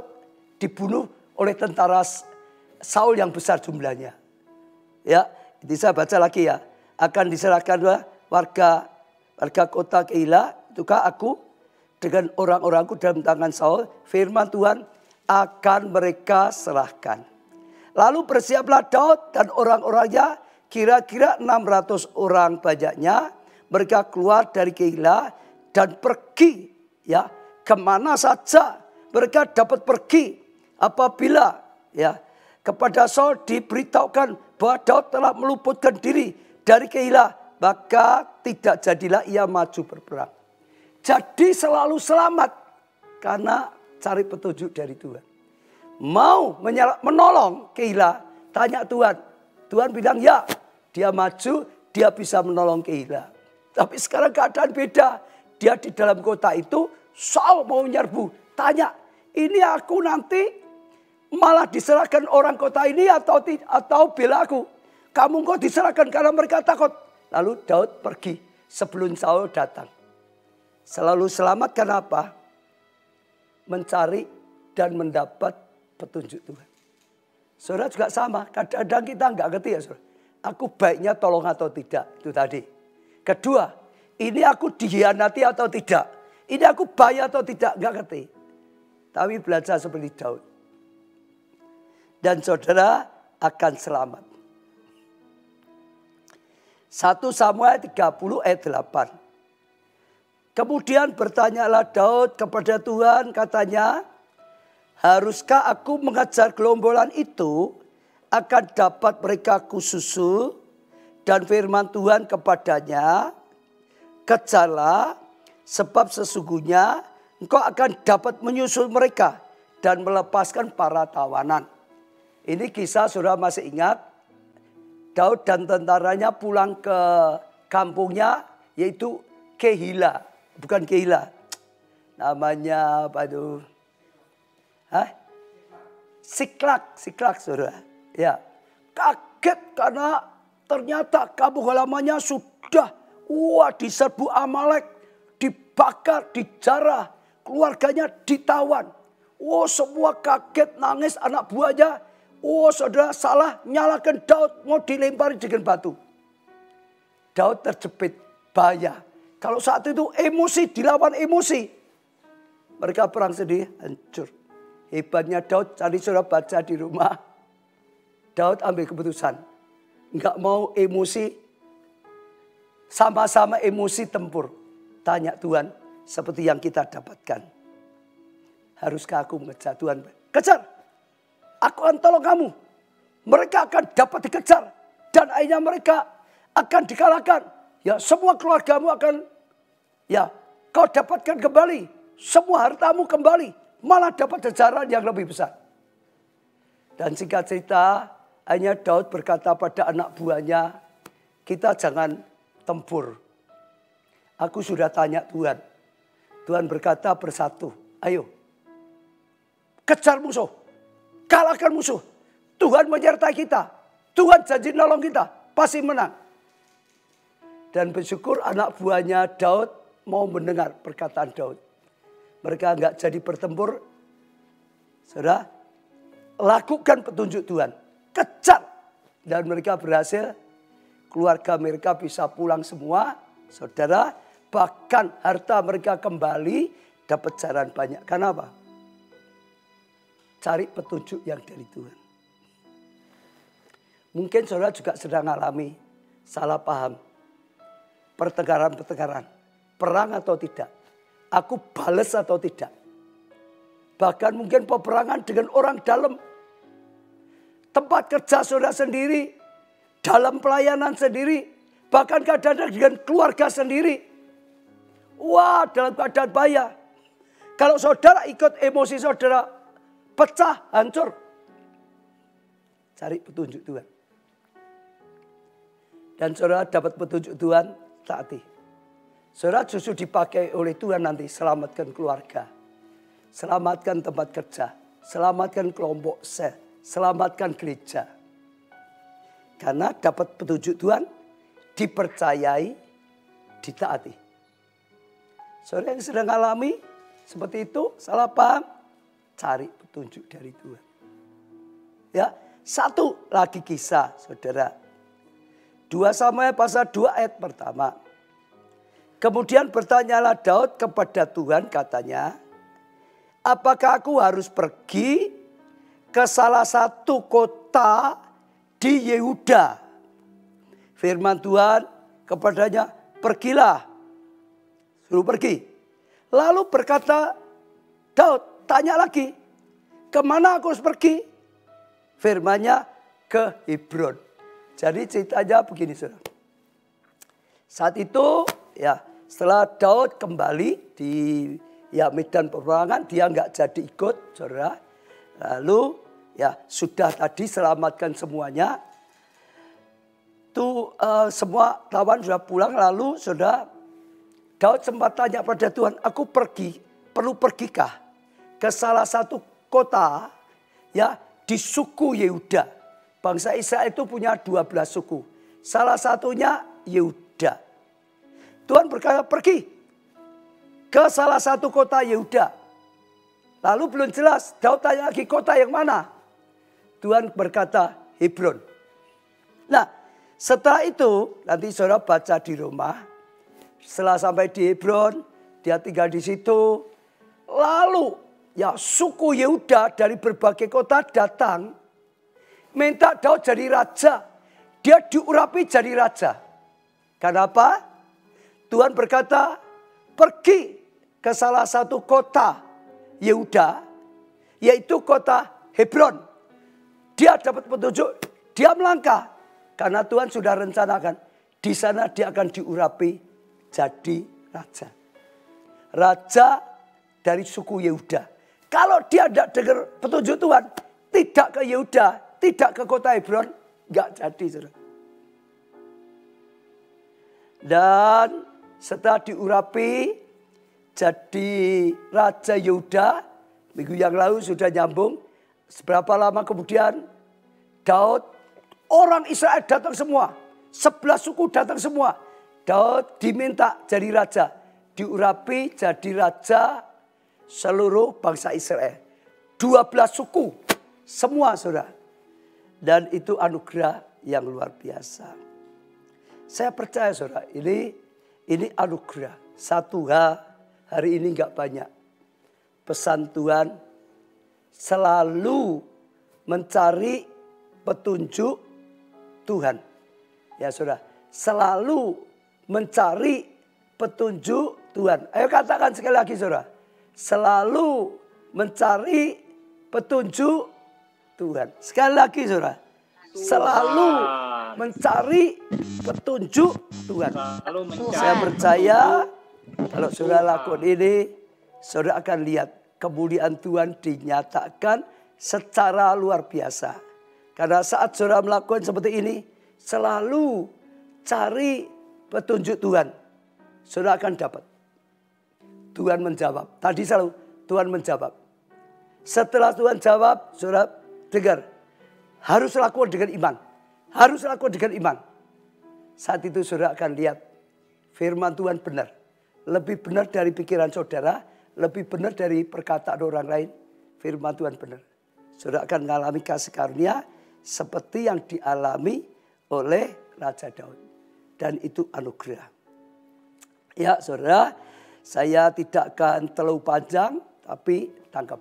dibunuh oleh tentara Saul yang besar jumlahnya. Ya, ini saya baca lagi ya. Akan diserahkan warga kota Keila. Itukah aku dengan orang-orangku dalam tangan Saul. Firman Tuhan akan mereka serahkan. Lalu bersiaplah Daud dan orang-orangnya. Kira-kira 600 orang banyaknya. Mereka keluar dari Keila dan pergi ya kemana saja mereka dapat pergi. Apabila ya kepada Saul diberitahukan bahwa Daud telah meluputkan diri dari Keila, maka tidak jadilah ia maju berperang. Jadi selalu selamat karena cari petunjuk dari Tuhan. Mau menolong Keila, tanya Tuhan. Tuhan bilang ya, dia maju, dia bisa menolong Keila. Tapi sekarang keadaan beda. Dia di dalam kota itu, Saul mau menyerbu. Tanya, ini aku nanti malah diserahkan orang kota ini atau bela aku. Kamu kok diserahkan karena mereka takut. Lalu Daud pergi sebelum Saul datang. Selalu selamat karena apa? Mencari dan mendapat petunjuk Tuhan. Saudara juga sama. Kadang-kadang kita nggak ngerti ya saudara. Aku baiknya tolong atau tidak. Itu tadi. Kedua, ini aku dikhianati atau tidak. Ini aku bahaya atau tidak. Nggak ngerti. Tapi belajar seperti Daud. Dan saudara akan selamat. 1 Samuel 30 ayat 8. Kemudian bertanyalah Daud kepada Tuhan, katanya, haruskah aku mengejar gerombolan itu akan dapat mereka kususul? Dan firman Tuhan kepadanya, kejarlah sebab sesungguhnya engkau akan dapat menyusul mereka dan melepaskan para tawanan. Ini kisah saudara masih ingat, Daud dan tentaranya pulang ke kampungnya yaitu Keila. Bukan Keila. Namanya apa itu? Siklak saudara. Ya, kaget karena ternyata kampung halamannya sudah diserbu Amalek, dibakar, dijarah, keluarganya ditawan. Semua kaget, nangis anak buahnya. Saudara salah, nyalakan Daud, mau dilempari dengan batu. Daud terjepit, bahaya. Kalau saat itu emosi, dilawan emosi. Mereka perang sedih, hancur. Hebatnya Daud, tadi saudara baca di rumah. Daud ambil keputusan. Enggak mau emosi, sama-sama emosi tempur. Tanya Tuhan, seperti yang kita dapatkan. Haruskah aku mengejar Tuhan? Kejar, aku akan tolong kamu. Mereka akan dapat dikejar. Dan akhirnya mereka akan dikalahkan. Ya, semua keluargamu akan, ya, kau dapatkan kembali. Semua hartamu kembali. Malah dapat jajaran yang lebih besar. Dan singkat cerita, akhirnya Daud berkata pada anak buahnya, kita jangan tempur. Aku sudah tanya Tuhan. Tuhan berkata bersatu, ayo kejar musuh, kalahkan musuh. Tuhan menyertai kita. Tuhan janji nolong kita, pasti menang. Dan bersyukur anak buahnya Daud mau mendengar perkataan Daud. Mereka enggak jadi bertempur. Saudara, lakukan petunjuk Tuhan. Kejar. Dan mereka berhasil. Keluarga mereka bisa pulang semua. Saudara, bahkan harta mereka kembali. Dapat jaran banyak. Kenapa? Cari petunjuk yang dari Tuhan. Mungkin saudara juga sedang alami salah paham. Pertengkaran-pertengkaran. Perang atau tidak. Aku balas atau tidak. Bahkan mungkin peperangan dengan orang dalam. Tempat kerja saudara sendiri. Dalam pelayanan sendiri. Bahkan kadang-kadang dengan keluarga sendiri. Dalam keadaan bahaya. Kalau saudara ikut emosi saudara, pecah, hancur. Cari petunjuk Tuhan. Dan saudara dapat petunjuk Tuhan, taati. Saudara justru dipakai oleh Tuhan nanti, selamatkan keluarga. Selamatkan tempat kerja. Selamatkan kelompok sel. Selamatkan gereja. Karena dapat petunjuk Tuhan, dipercayai, ditaati. Saudara yang sedang alami seperti itu, salah paham, cari petunjuk dari Tuhan. Ya, satu lagi kisah, saudara. 2 Samuel pasal 2 ayat pertama. Kemudian bertanyalah Daud kepada Tuhan, katanya, apakah aku harus pergi ke salah satu kota di Yehuda? Firman Tuhan kepadanya, pergilah. Suruh pergi. Lalu berkata Daud, tanya lagi, kemana aku harus pergi? Firmannya, ke Hebron. Jadi ceritanya begini, saudara. Saat itu, ya, setelah Daud kembali di medan peperangan, dia nggak jadi ikut, saudara. Lalu, ya, sudah tadi selamatkan semuanya. Tuh semua lawan sudah pulang, lalu saudara Daud sempat tanya pada Tuhan, aku perlu pergikah ke salah satu kota, ya, di suku Yehuda. Bangsa Israel itu punya 12 suku. Salah satunya Yehuda. Tuhan berkata, pergi ke salah satu kota Yehuda. Lalu belum jelas, Daud tanya lagi, kota yang mana? Tuhan berkata, Hebron. Nah, setelah itu, nanti saudara baca di rumah. Setelah sampai di Hebron, dia tinggal di situ. Lalu, ya, suku Yehuda dari berbagai kota datang, minta Daud jadi raja. Dia diurapi jadi raja. Kenapa? Tuhan berkata, pergi ke salah satu kota Yehuda, yaitu kota Hebron. Dia dapat petunjuk, dia melangkah. Karena Tuhan sudah rencanakan, di sana dia akan diurapi jadi raja. Raja dari suku Yehuda. Kalau dia tidak dengar petunjuk Tuhan, tidak ke Yehuda, tidak ke kota Hebron, nggak jadi, saudara. Dan setelah diurapi jadi Raja Yehuda, minggu yang lalu sudah nyambung. Seberapa lama kemudian Daud, orang Israel datang semua. 11 suku datang semua. Daud diminta jadi raja. Diurapi jadi raja seluruh bangsa Israel. 12 suku. Semua, saudara. Dan itu anugerah yang luar biasa. Saya percaya, saudara, ini anugerah. Satu hari ini enggak banyak. Pesan Tuhan selalu mencari petunjuk Tuhan. Ya, saudara, selalu mencari petunjuk Tuhan. Ayo katakan sekali lagi, saudara. Selalu mencari petunjuk Tuhan. Sekali lagi, saudara. Selalu mencari petunjuk Tuhan. Saya percaya kalau saudara lakukan ini, saudara akan lihat kemuliaan Tuhan dinyatakan secara luar biasa. Karena saat saudara melakukan seperti ini, selalu cari petunjuk Tuhan. Saudara akan dapat. Tuhan menjawab. Tadi selalu Tuhan menjawab. Setelah Tuhan jawab, saudara dengar. Harus lakukan dengan iman. Harus lakukan dengan iman. Saat itu saudara akan lihat firman Tuhan benar. Lebih benar dari pikiran saudara. Lebih benar dari perkataan orang lain. Firman Tuhan benar. Saudara akan mengalami kasih karunia seperti yang dialami oleh Raja Daud. Dan itu anugerah. Ya, saudara, saya tidak akan terlalu panjang, tapi tangkap.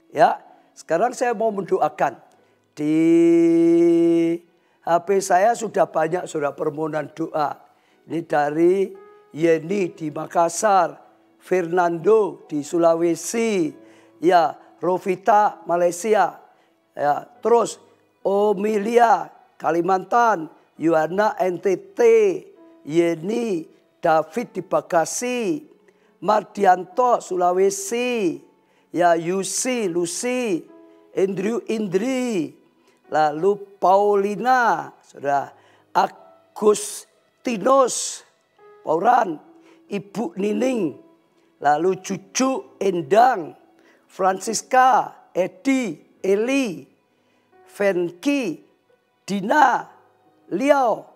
Ya, sekarang saya mau mendoakan. Di HP saya sudah banyak, saudara, permohonan doa. Ini dari Yeni di Makassar, Fernando di Sulawesi, ya, Rovita Malaysia, ya, terus Omilia Kalimantan, Yohana NTT, Yeni David di Bekasi, Mardianto Sulawesi, ya Yusi Lucy, Andrew Indri, lalu Paulina, saudara, Agustinus Pauran, Ibu Nining, lalu cucu Endang, Francisca, Edi, Eli, Venki, Dina, Liao,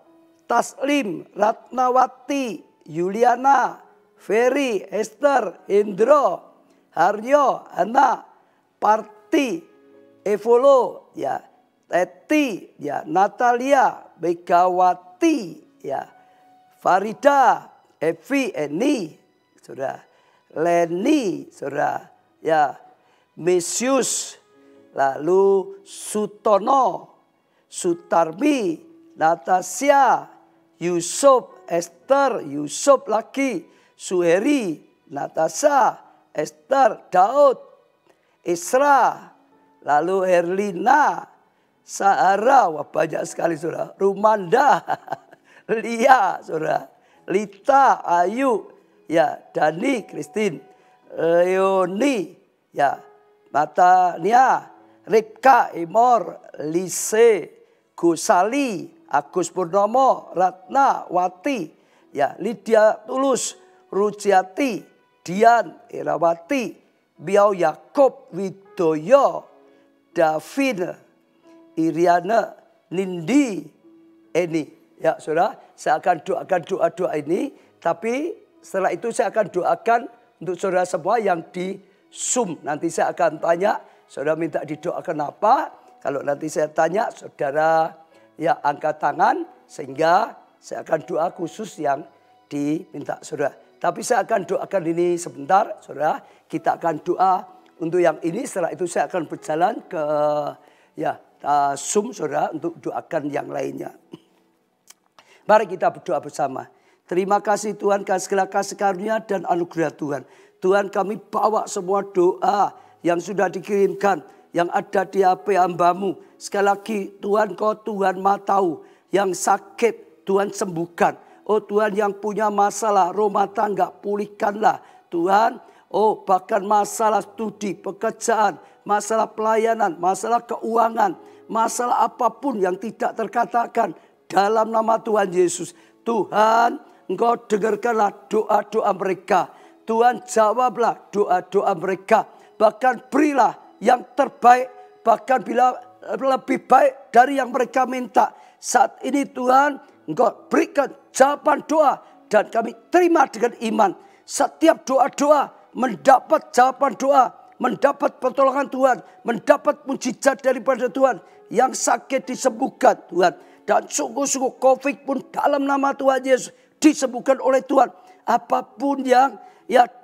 Taslim, Ratnawati, Yuliana, Ferry, Esther, Indro, Haryo, Ana, Parti, Evolo, ya, Teti, ya, Natalia, Megawati, ya, Farida, Evi, Eni, saudara, Leni, saudara, ya, Mesius, lalu Sutono, Sutarmi, Natasha, Yusuf, Esther, Yusuf lagi, Suheri, Natasha, Esther, Daud, Isra, lalu Herlina, Sahara, wah banyak sekali saudara, Rumanda, Lia, saudara, Lita, Ayu, ya, Dani, Christine, Leoni, ya, Matania, Ripka, Imor, Lise, Gusali, Agus Purnomo, Ratna, Wati, ya, Lydia Tulus, Rujiati, Dian, Irawati, Biau Yakob, Widoyo, Davin, Iriana, Nindi, Eni. Ya saudara, saya akan doakan doa-doa ini, tapi setelah itu saya akan doakan untuk saudara semua yang di Zoom. Nanti saya akan tanya, saudara minta didoakan apa? Kalau nanti saya tanya, saudara ya angkat tangan, sehingga saya akan doa khusus yang diminta saudara. Tapi saya akan doakan ini sebentar, saudara. Kita akan doa untuk yang ini, setelah itu saya akan berjalan ke ya Zoom, saudara, untuk doakan yang lainnya. Mari kita berdoa bersama. Terima kasih Tuhan, segala kasih karunia dan anugerah Tuhan. Tuhan, kami bawa semua doa yang sudah dikirimkan, yang ada di HP hamba-Mu. Sekali lagi Tuhan, Kau Tuhan Maha Tahu, yang sakit Tuhan sembuhkan. Oh Tuhan, yang punya masalah rumah tangga pulihkanlah Tuhan. Oh bahkan masalah studi, pekerjaan, masalah pelayanan, masalah keuangan, masalah apapun yang tidak terkatakan dalam nama Tuhan Yesus. Tuhan, Engkau dengarkanlah doa-doa mereka. Tuhan, jawablah doa-doa mereka. Bahkan berilah yang terbaik, bahkan bila lebih baik dari yang mereka minta. Saat ini Tuhan, Engkau berikan jawaban doa dan kami terima dengan iman. Setiap doa-doa mendapat jawaban doa, mendapat pertolongan Tuhan, mendapat mujizat daripada Tuhan. Yang sakit disembuhkan Tuhan. Dan sungguh-sungguh COVID pun dalam nama Tuhan Yesus disembuhkan oleh Tuhan. Apapun yang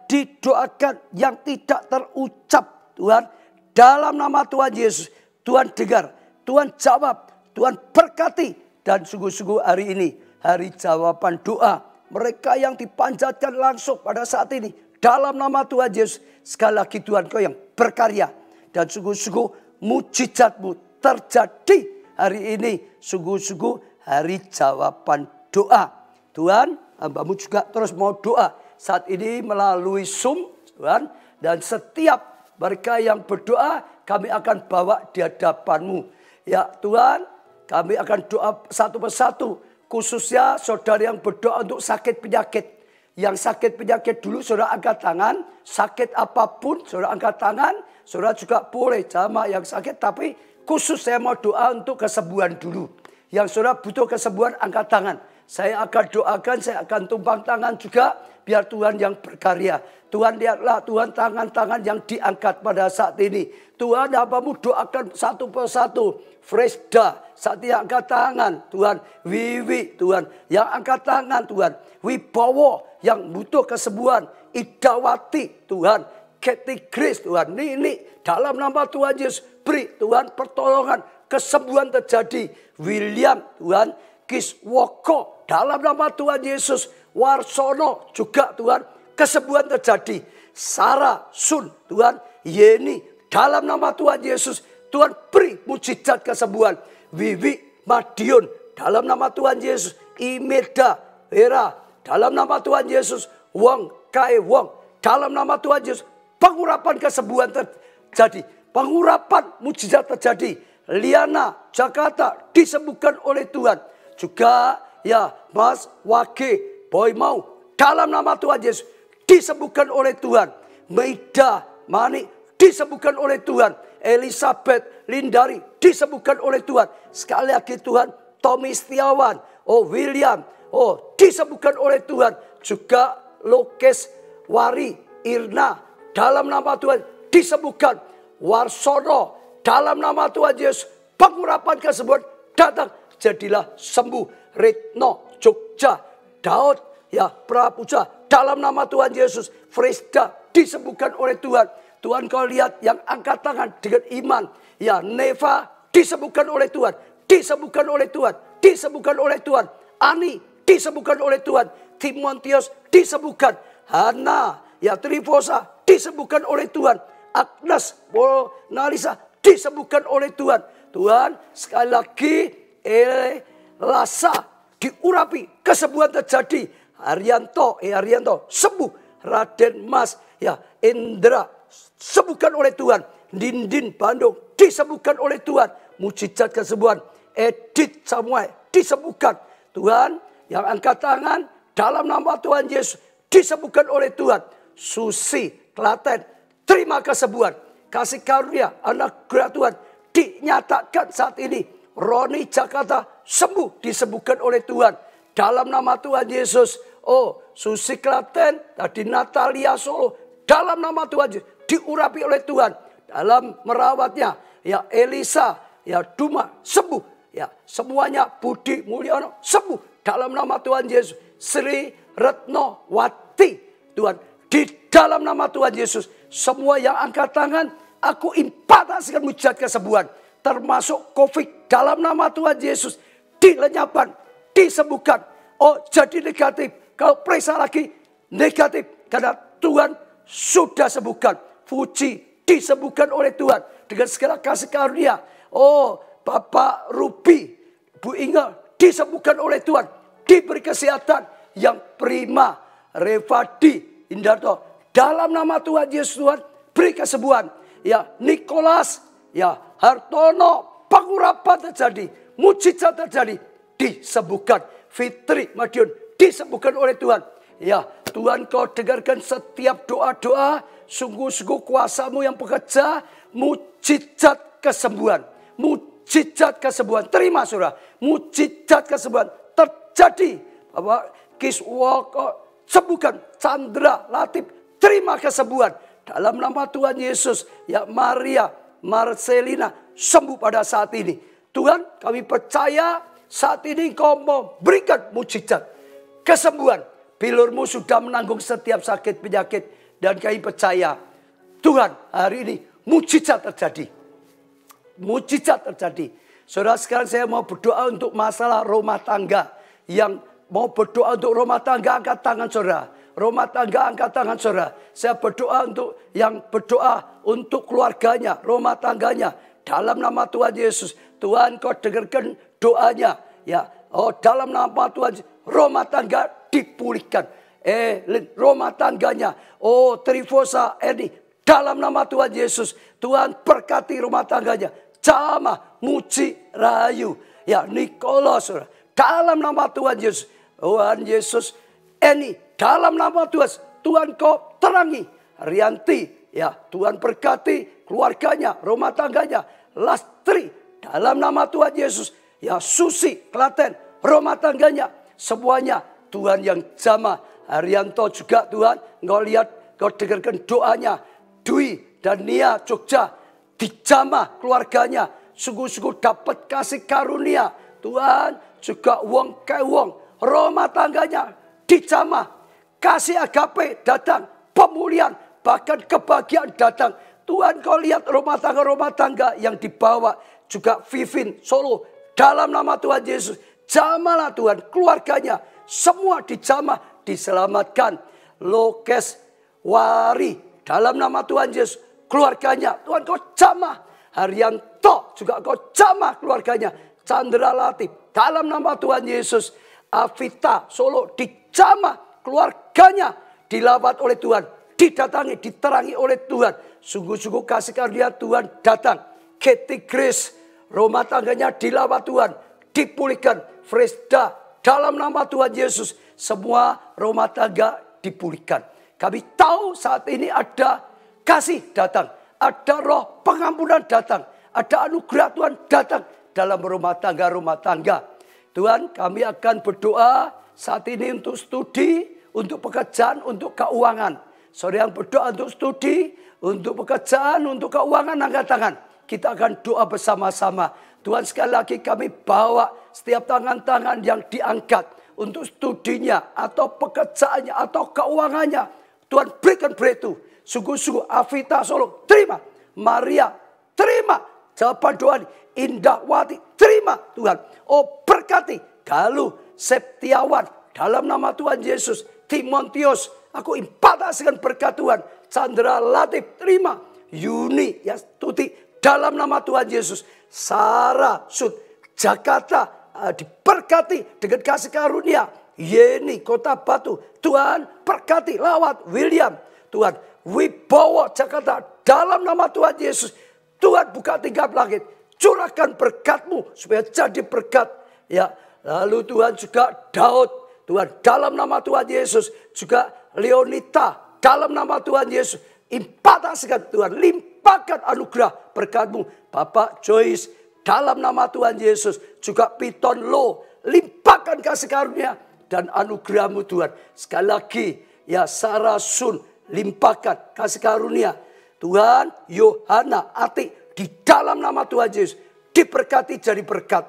didoakan yang tidak terucap Tuhan, dalam nama Tuhan Yesus, Tuhan dengar, Tuhan jawab, Tuhan berkati. Dan sungguh-sungguh hari ini, hari jawaban doa mereka yang dipanjatkan langsung pada saat ini, dalam nama Tuhan Yesus, sekali lagi Tuhan, Kau yang berkarya. Dan sungguh-sungguh mujizat-Mu terjadi hari ini, sungguh-sungguh hari jawaban doa. Tuhan, hamba-Mu juga terus mau doa saat ini melalui Zoom, Tuhan. Dan setiap mereka yang berdoa, kami akan bawa di hadapan-Mu. Ya Tuhan, kami akan doa satu persatu. Khususnya saudara yang berdoa untuk sakit penyakit. Yang sakit penyakit dulu saudara angkat tangan. Sakit apapun saudara angkat tangan. Saudara juga boleh jamaah yang sakit. Tapi khusus saya mau doa untuk kesembuhan dulu. Yang saudara butuh kesembuhan angkat tangan. Saya akan doakan, saya akan tumpang tangan juga. Biar Tuhan yang berkarya. Tuhan, lihatlah Tuhan tangan-tangan yang diangkat pada saat ini. Tuhan, hamba-Mu doakan satu persatu. Fresda saat yang angkat tangan Tuhan. Wiwi Tuhan yang angkat tangan Tuhan. Wibowo yang butuh kesembuhan. Idawati Tuhan. Kathy Grace Tuhan. Nini dalam nama Tuhan Yesus. Beri Tuhan pertolongan. Kesembuhan terjadi. William Tuhan. Kiswoko dalam nama Tuhan Yesus. Warsono juga Tuhan. Kesembuhan terjadi. Sarah Sun Tuhan. Yeni dalam nama Tuhan Yesus. Tuhan beri mujizat kesembuhan. Wiwi Madiun dalam nama Tuhan Yesus. Imelda Vera dalam nama Tuhan Yesus. Wong Kai Wong dalam nama Tuhan Yesus. Pengurapan kesembuhan terjadi. Pengurapan mujizat terjadi. Liana, Jakarta disembuhkan oleh Tuhan. Juga ya Mas Wage, Boy Mau, dalam nama Tuhan Yesus disembuhkan oleh Tuhan. Maida, Manik disembuhkan oleh Tuhan. Elizabeth, Lindari disembuhkan oleh Tuhan. Sekali lagi Tuhan, Tommy Setiawan, William, disembuhkan oleh Tuhan. Juga Lokes, Wari, Irna, dalam nama Tuhan disembuhkan. Warsono, dalam nama Tuhan Yesus, pengurapan kesembuhan datang, jadilah sembuh. Retno, Jogja, Daud, ya Prapuja, dalam nama Tuhan Yesus, Fresda disembuhkan oleh Tuhan. Tuhan kau lihat yang angkat tangan dengan iman, ya Neva disembuhkan oleh Tuhan, disembuhkan oleh Tuhan, disembuhkan oleh Tuhan. Ani disembuhkan oleh Tuhan, Timotius disembuhkan, Hana, ya Trifosa disembuhkan oleh Tuhan. Agnes, Nalisa disembuhkan oleh Tuhan. Tuhan sekali lagi Lasa diurapi, kesembuhan terjadi. Haryanto sembuh. Raden Mas, ya Indra sembuhkan oleh Tuhan. Dindin Bandung disembuhkan oleh Tuhan. Mujizat kesembuhan. Edith Samuel disembuhkan. Tuhan yang angkat tangan dalam nama Tuhan Yesus disembuhkan oleh Tuhan. Susi Klaten, terima kesembuhan. Kasih karunia anugerah Tuhan dinyatakan saat ini. Roni Jakarta sembuh, disembuhkan oleh Tuhan. Dalam nama Tuhan Yesus. Susi Klaten, tadi Natalia Solo. Dalam nama Tuhan Yesus diurapi oleh Tuhan. Dalam merawatnya. Ya Elisa, ya Duma sembuh. Ya semuanya Budi Mulyono sembuh. Dalam nama Tuhan Yesus. Sri Retno Wati. Tuhan, di dalam nama Tuhan Yesus. Semua yang angkat tangan, aku impartasikan mujizat kesembuhan. Termasuk COVID dalam nama Tuhan Yesus. Dilenyapkan, disembuhkan. Jadi negatif. Kalau periksa lagi negatif. Karena Tuhan sudah sembuhkan. Fuji disembuhkan oleh Tuhan. Dengan segala kasih karunia. Bapak Ruby, Bu Inga disembuhkan oleh Tuhan. Diberi kesehatan yang prima. Revadi, Indarto. Dalam nama Tuhan Yesus Tuhan beri kesembuhan. Ya Nicholas, ya Hartono, pengurapan terjadi. Mujizat terjadi. Disembuhkan. Fitri Madiun disembuhkan oleh Tuhan. Ya Tuhan kau dengarkan setiap doa-doa. Sungguh-sungguh kuasamu yang bekerja. Mujizat kesembuhan. Mujizat kesembuhan. Terima saudara. Mujizat kesembuhan terjadi. Bapak Kiswoko sembuhkan. Chandra Latif terima kesembuhan. Dalam nama Tuhan Yesus. Ya Maria Marcelina sembuh pada saat ini. Tuhan kami percaya saat ini kau mau berikan mujizat kesembuhan. Bilurmu sudah menanggung setiap sakit penyakit. Dan kami percaya Tuhan hari ini mujizat terjadi. Mujizat terjadi. Saudara sekarang saya mau berdoa untuk masalah rumah tangga. Yang mau berdoa untuk rumah tangga angkat tangan saudara. Rumah tangga angkat tangan saudara. Saya berdoa untuk yang berdoa untuk keluarganya, rumah tangganya. Dalam nama Tuhan Yesus. Tuhan kau dengarkan doanya. Ya, dalam nama Tuhan rumah tangga dipulihkan. Rumah tangganya. Trifosa Edi. Dalam nama Tuhan Yesus. Tuhan berkati rumah tangganya. Jama Muji Rahayu. Ya Nikolos. Dalam nama Tuhan Yesus. Tuhan Yesus Eni. Dalam nama Tuhan. Tuhan kau terangi. Rianti. Ya Tuhan berkati keluarganya. Rumah tangganya. Lastri. Dalam nama Tuhan Yesus. Ya Susi Klaten. Rumah tangganya. Semuanya Tuhan yang jamah. Haryanto juga Tuhan. Engkau lihat, engkau dengarkan doanya. Dwi dan Nia Jogja. Dijamah keluarganya. Sungguh-sungguh dapat kasih karunia. Tuhan juga wong ke wong. Rumah tangganya dijamah. Kasih agape datang. Pemulihan. Bahkan kebahagiaan datang. Tuhan kau lihat rumah tangga yang dibawa. Juga Vivin Solo. Dalam nama Tuhan Yesus. Jamalah Tuhan keluarganya. Semua dijamah. Diselamatkan. Lokes Wari. Dalam nama Tuhan Yesus. Keluarganya. Tuhan kau jamah. Haryanto juga kau jamah keluarganya. Chandra Latif. Dalam nama Tuhan Yesus. Avita Solo dijamah keluarganya. Dilawat oleh Tuhan. didatangi, diterangi oleh Tuhan. Sungguh-sungguh kasih karunia Tuhan datang. Katie Grace, rumah tangganya dilawat Tuhan, dipulihkan. Fresda, dalam nama Tuhan Yesus, semua rumah tangga dipulihkan. Kami tahu saat ini ada kasih datang, ada roh pengampunan datang, ada anugerah Tuhan datang dalam rumah tangga. Tuhan, kami akan berdoa saat ini untuk studi, untuk pekerjaan, untuk keuangan. Saudara yang berdoa untuk studi, untuk pekerjaan, untuk keuangan, angkat tangan. Kita akan doa bersama-sama. Tuhan, sekali lagi kami bawa setiap tangan-tangan yang diangkat untuk studinya atau pekerjaannya atau keuangannya. Tuhan berikan breakthrough. Sungguh-sungguh Avita Solo terima. Maria terima. Jawaban doa ini. Indahwati terima Tuhan. Oh berkati Galuh Septiawan dalam nama Tuhan Yesus. Timotius aku impartasikan berkat Tuhan. Chandra Latif terima. Yuni Yastuti dalam nama Tuhan Yesus. Sarah Sud Jakarta diberkati dengan kasih karunia. Yeni Kota Batu Tuhan berkati. Lawat William Tuhan Wibowo Jakarta dalam nama Tuhan Yesus. Tuhan buka tingkap langit, curahkan berkat-Mu supaya jadi berkat. Ya, lalu Tuhan juga Daud, Tuhan dalam nama Tuhan Yesus, juga Leonita dalam nama Tuhan Yesus, impartasikan Tuhan, limpahkan anugerah berkat-Mu. Bapak Joyce dalam nama Tuhan Yesus, juga Piton Lo, limpahkan kasih karunia dan anugerah-Mu Tuhan. Sekali lagi, ya Sarah Sun, limpahkan kasih karunia. Tuhan, Yohana Ati di dalam nama Tuhan Yesus diberkati jadi berkat.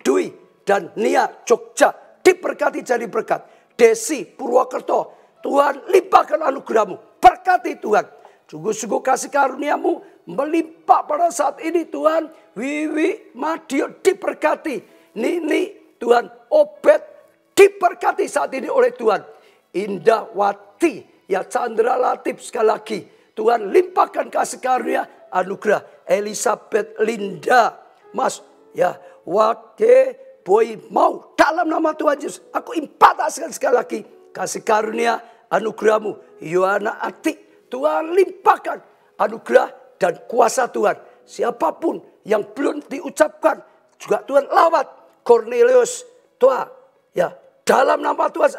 Dwi dan Nia Jogja diberkati jadi berkat. Desi Purwokerto, Tuhan limpahkan anugerah-Mu. Berkati Tuhan. Sungguh-sungguh kasih karunia-Mu melimpah pada saat ini Tuhan. Wiwi Madiun diberkati. Nini Tuhan Obed diberkati saat ini oleh Tuhan. Indahwati ya Chandra Latif sekali lagi. Tuhan limpahkan kasih karunia anugerah. Elizabeth Linda Mas ya Wake Boy mau dalam nama Tuhan Yesus. Aku impartasikan sekali lagi kasih karunia anugerah-Mu. Yohana Ati Tuhan limpahkan anugerah dan kuasa Tuhan. Siapapun yang belum diucapkan juga Tuhan lawat. Cornelius Tua ya dalam nama Tuhan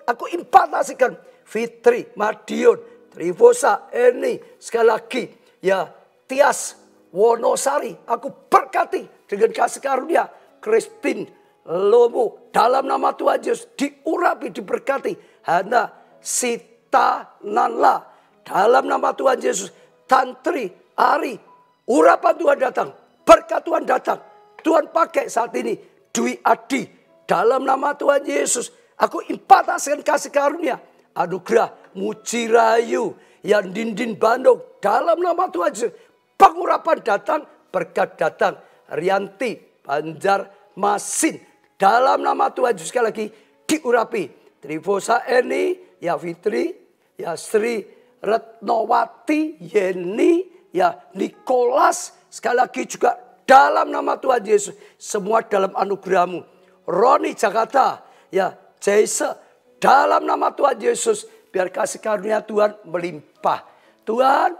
aku impartasikan. Fitri Madiun Trivosa Eni sekali lagi ya Tias Wonosari aku berkati dengan kasih karunia. Christine Lomo dalam nama Tuhan Yesus diurapi diberkati. Hana Sita Nanla dalam nama Tuhan Yesus. Tantri Ari urapan Tuhan datang, berkat Tuhan datang. Tuhan pakai saat ini. Dwi Adi dalam nama Tuhan Yesus aku impartasikan kasih karunia anugerah. Mujirayu yang Dindin Bandung dalam nama Tuhan Yesus pengurapan datang, berkat datang. Rianti Banjarmasin dalam nama Tuhan Yesus sekali lagi diurapi. Trivosa Eni ya Fitri ya Sri Retnowati Yeni ya Nikolas sekali lagi juga dalam nama Tuhan Yesus semua dalam anugerah-Mu. Roni Jakarta ya Jaisa dalam nama Tuhan Yesus biar kasih karunia Tuhan melimpah. Tuhan,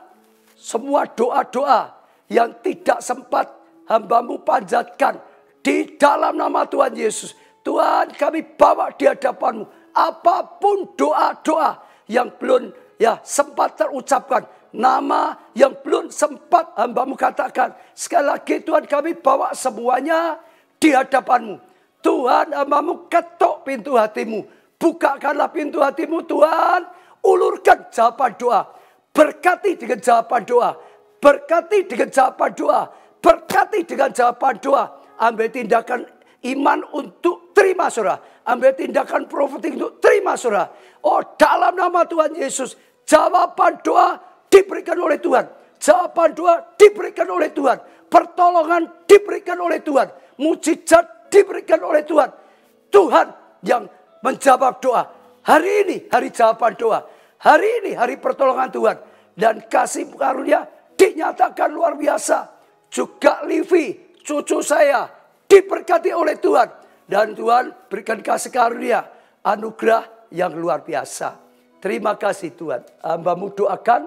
semua doa-doa yang tidak sempat hamba-Mu panjatkan di dalam nama Tuhan Yesus. Tuhan kami bawa di hadapan-Mu. Apapun doa-doa yang belum sempat terucapkan. Nama yang belum sempat hamba-Mu katakan. Sekali lagi Tuhan kami bawa semuanya di hadapan-Mu. Tuhan hamba-Mu ketuk pintu hati-Mu. Bukakanlah pintu hati-Mu Tuhan. Ulurkan jawaban doa. Berkati dengan jawaban doa. Berkati dengan jawaban doa. Berkati dengan jawaban doa. Ambil tindakan iman untuk terima saudara. Ambil tindakan profetik untuk terima saudara. Oh dalam nama Tuhan Yesus. Jawaban doa diberikan oleh Tuhan. Jawaban doa diberikan oleh Tuhan. Pertolongan diberikan oleh Tuhan. Mujizat diberikan oleh Tuhan. Tuhan yang menjawab doa. Hari ini hari jawaban doa. Hari ini hari pertolongan Tuhan. Dan kasih karunia dinyatakan luar biasa. Juga Livi, cucu saya, diberkati oleh Tuhan. Dan Tuhan berikan kasih karunia, anugerah yang luar biasa. Terima kasih Tuhan. Hamba-Mu doakan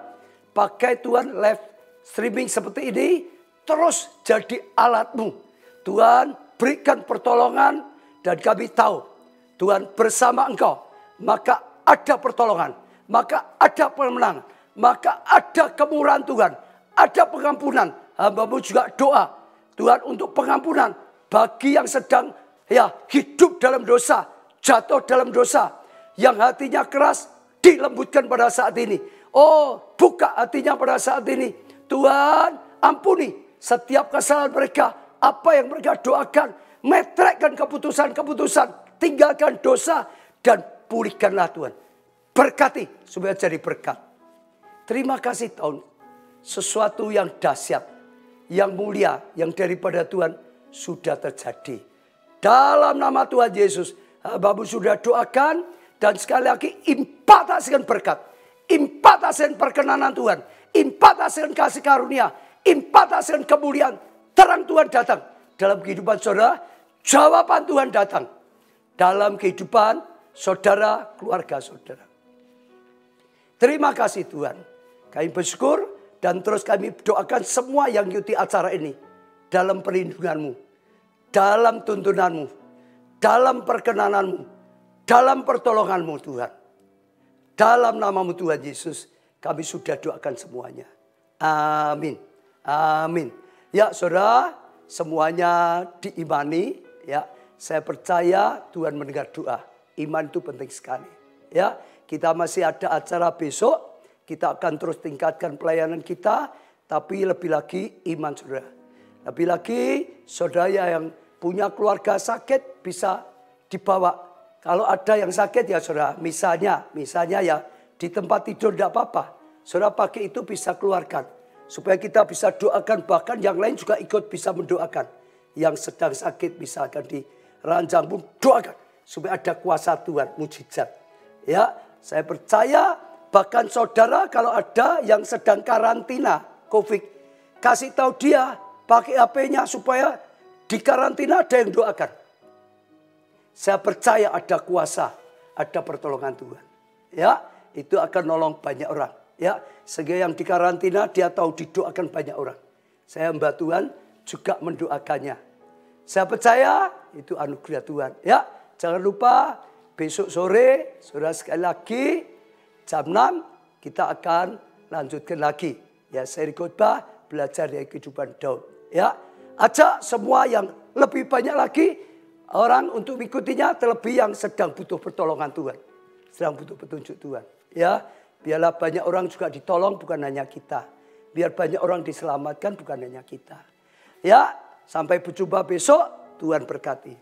pakai Tuhan live streaming seperti ini. Terus jadi alat-Mu. Tuhan berikan pertolongan dan kami tahu Tuhan bersama Engkau. Maka ada pertolongan. Maka ada pemenangan. Maka ada kemurahan Tuhan. Ada pengampunan. Hamba-Mu juga doa. Tuhan untuk pengampunan. Bagi yang sedang hidup dalam dosa. Jatuh dalam dosa. Yang hatinya keras dilembutkan pada saat ini. Oh, buka hatinya pada saat ini. Tuhan ampuni setiap kesalahan mereka. Apa yang mereka doakan. Metrekkan keputusan-keputusan. Tinggalkan dosa. Dan pulihkanlah Tuhan. Berkati supaya jadi berkat. Terima kasih Tuhan. Sesuatu yang dahsyat. Yang mulia. Yang daripada Tuhan sudah terjadi. Dalam nama Tuhan Yesus. Hamba-Mu sudah doakan. Dan sekali lagi impartasikan berkat. Impartasikan perkenanan Tuhan. Impartasikan kasih karunia. Impartasikan kemuliaan. Terang Tuhan datang. Dalam kehidupan saudara. Jawaban Tuhan datang. Dalam kehidupan saudara, keluarga saudara. Terima kasih Tuhan. Kami bersyukur. Dan terus kami doakan semua yang ikuti acara ini. Dalam perlindungan-Mu. Dalam tuntunan-Mu. Dalam perkenanan-Mu. Dalam pertolongan-Mu Tuhan. Dalam nama-Mu Tuhan Yesus. Kami sudah doakan semuanya. Amin. Amin. Ya saudara. Semuanya diimani. Ya, saya percaya Tuhan mendengar doa. Iman itu penting sekali. Ya, kita masih ada acara besok. Kita akan terus tingkatkan pelayanan kita. Tapi lebih lagi iman saudara. Lebih lagi saudara yang punya keluarga sakit bisa dibawa. Kalau ada yang sakit ya saudara, misalnya ya di tempat tidur tidak apa-apa. Saudara pakai itu bisa keluarkan. Supaya kita bisa doakan, bahkan yang lain juga ikut bisa mendoakan. Yang sedang sakit misalkan di ranjang pun doakan. Supaya ada kuasa Tuhan, mujizat. Ya, saya percaya bahkan saudara kalau ada yang sedang karantina COVID. Kasih tahu dia, pakai HP-nya supaya di karantina ada yang doakan. Saya percaya ada kuasa, ada pertolongan Tuhan. Ya, itu akan nolong banyak orang. Ya, sehingga yang di karantina dia tahu didoakan banyak orang. Saya hamba Tuhan juga mendoakannya. Saya percaya itu anugerah Tuhan. Ya, jangan lupa besok sore, saudara sekali lagi jam 6 kita akan lanjutkan lagi. Ya, seri khotbah belajar dari kehidupan Daud. Ya, ajak semua yang lebih banyak lagi. Orang untuk mengikutinya terlebih yang sedang butuh pertolongan Tuhan. Sedang butuh petunjuk Tuhan. Ya, biarlah banyak orang juga ditolong bukan hanya kita. Biar banyak orang diselamatkan bukan hanya kita. Ya, sampai berjumpa besok. Tuhan berkati.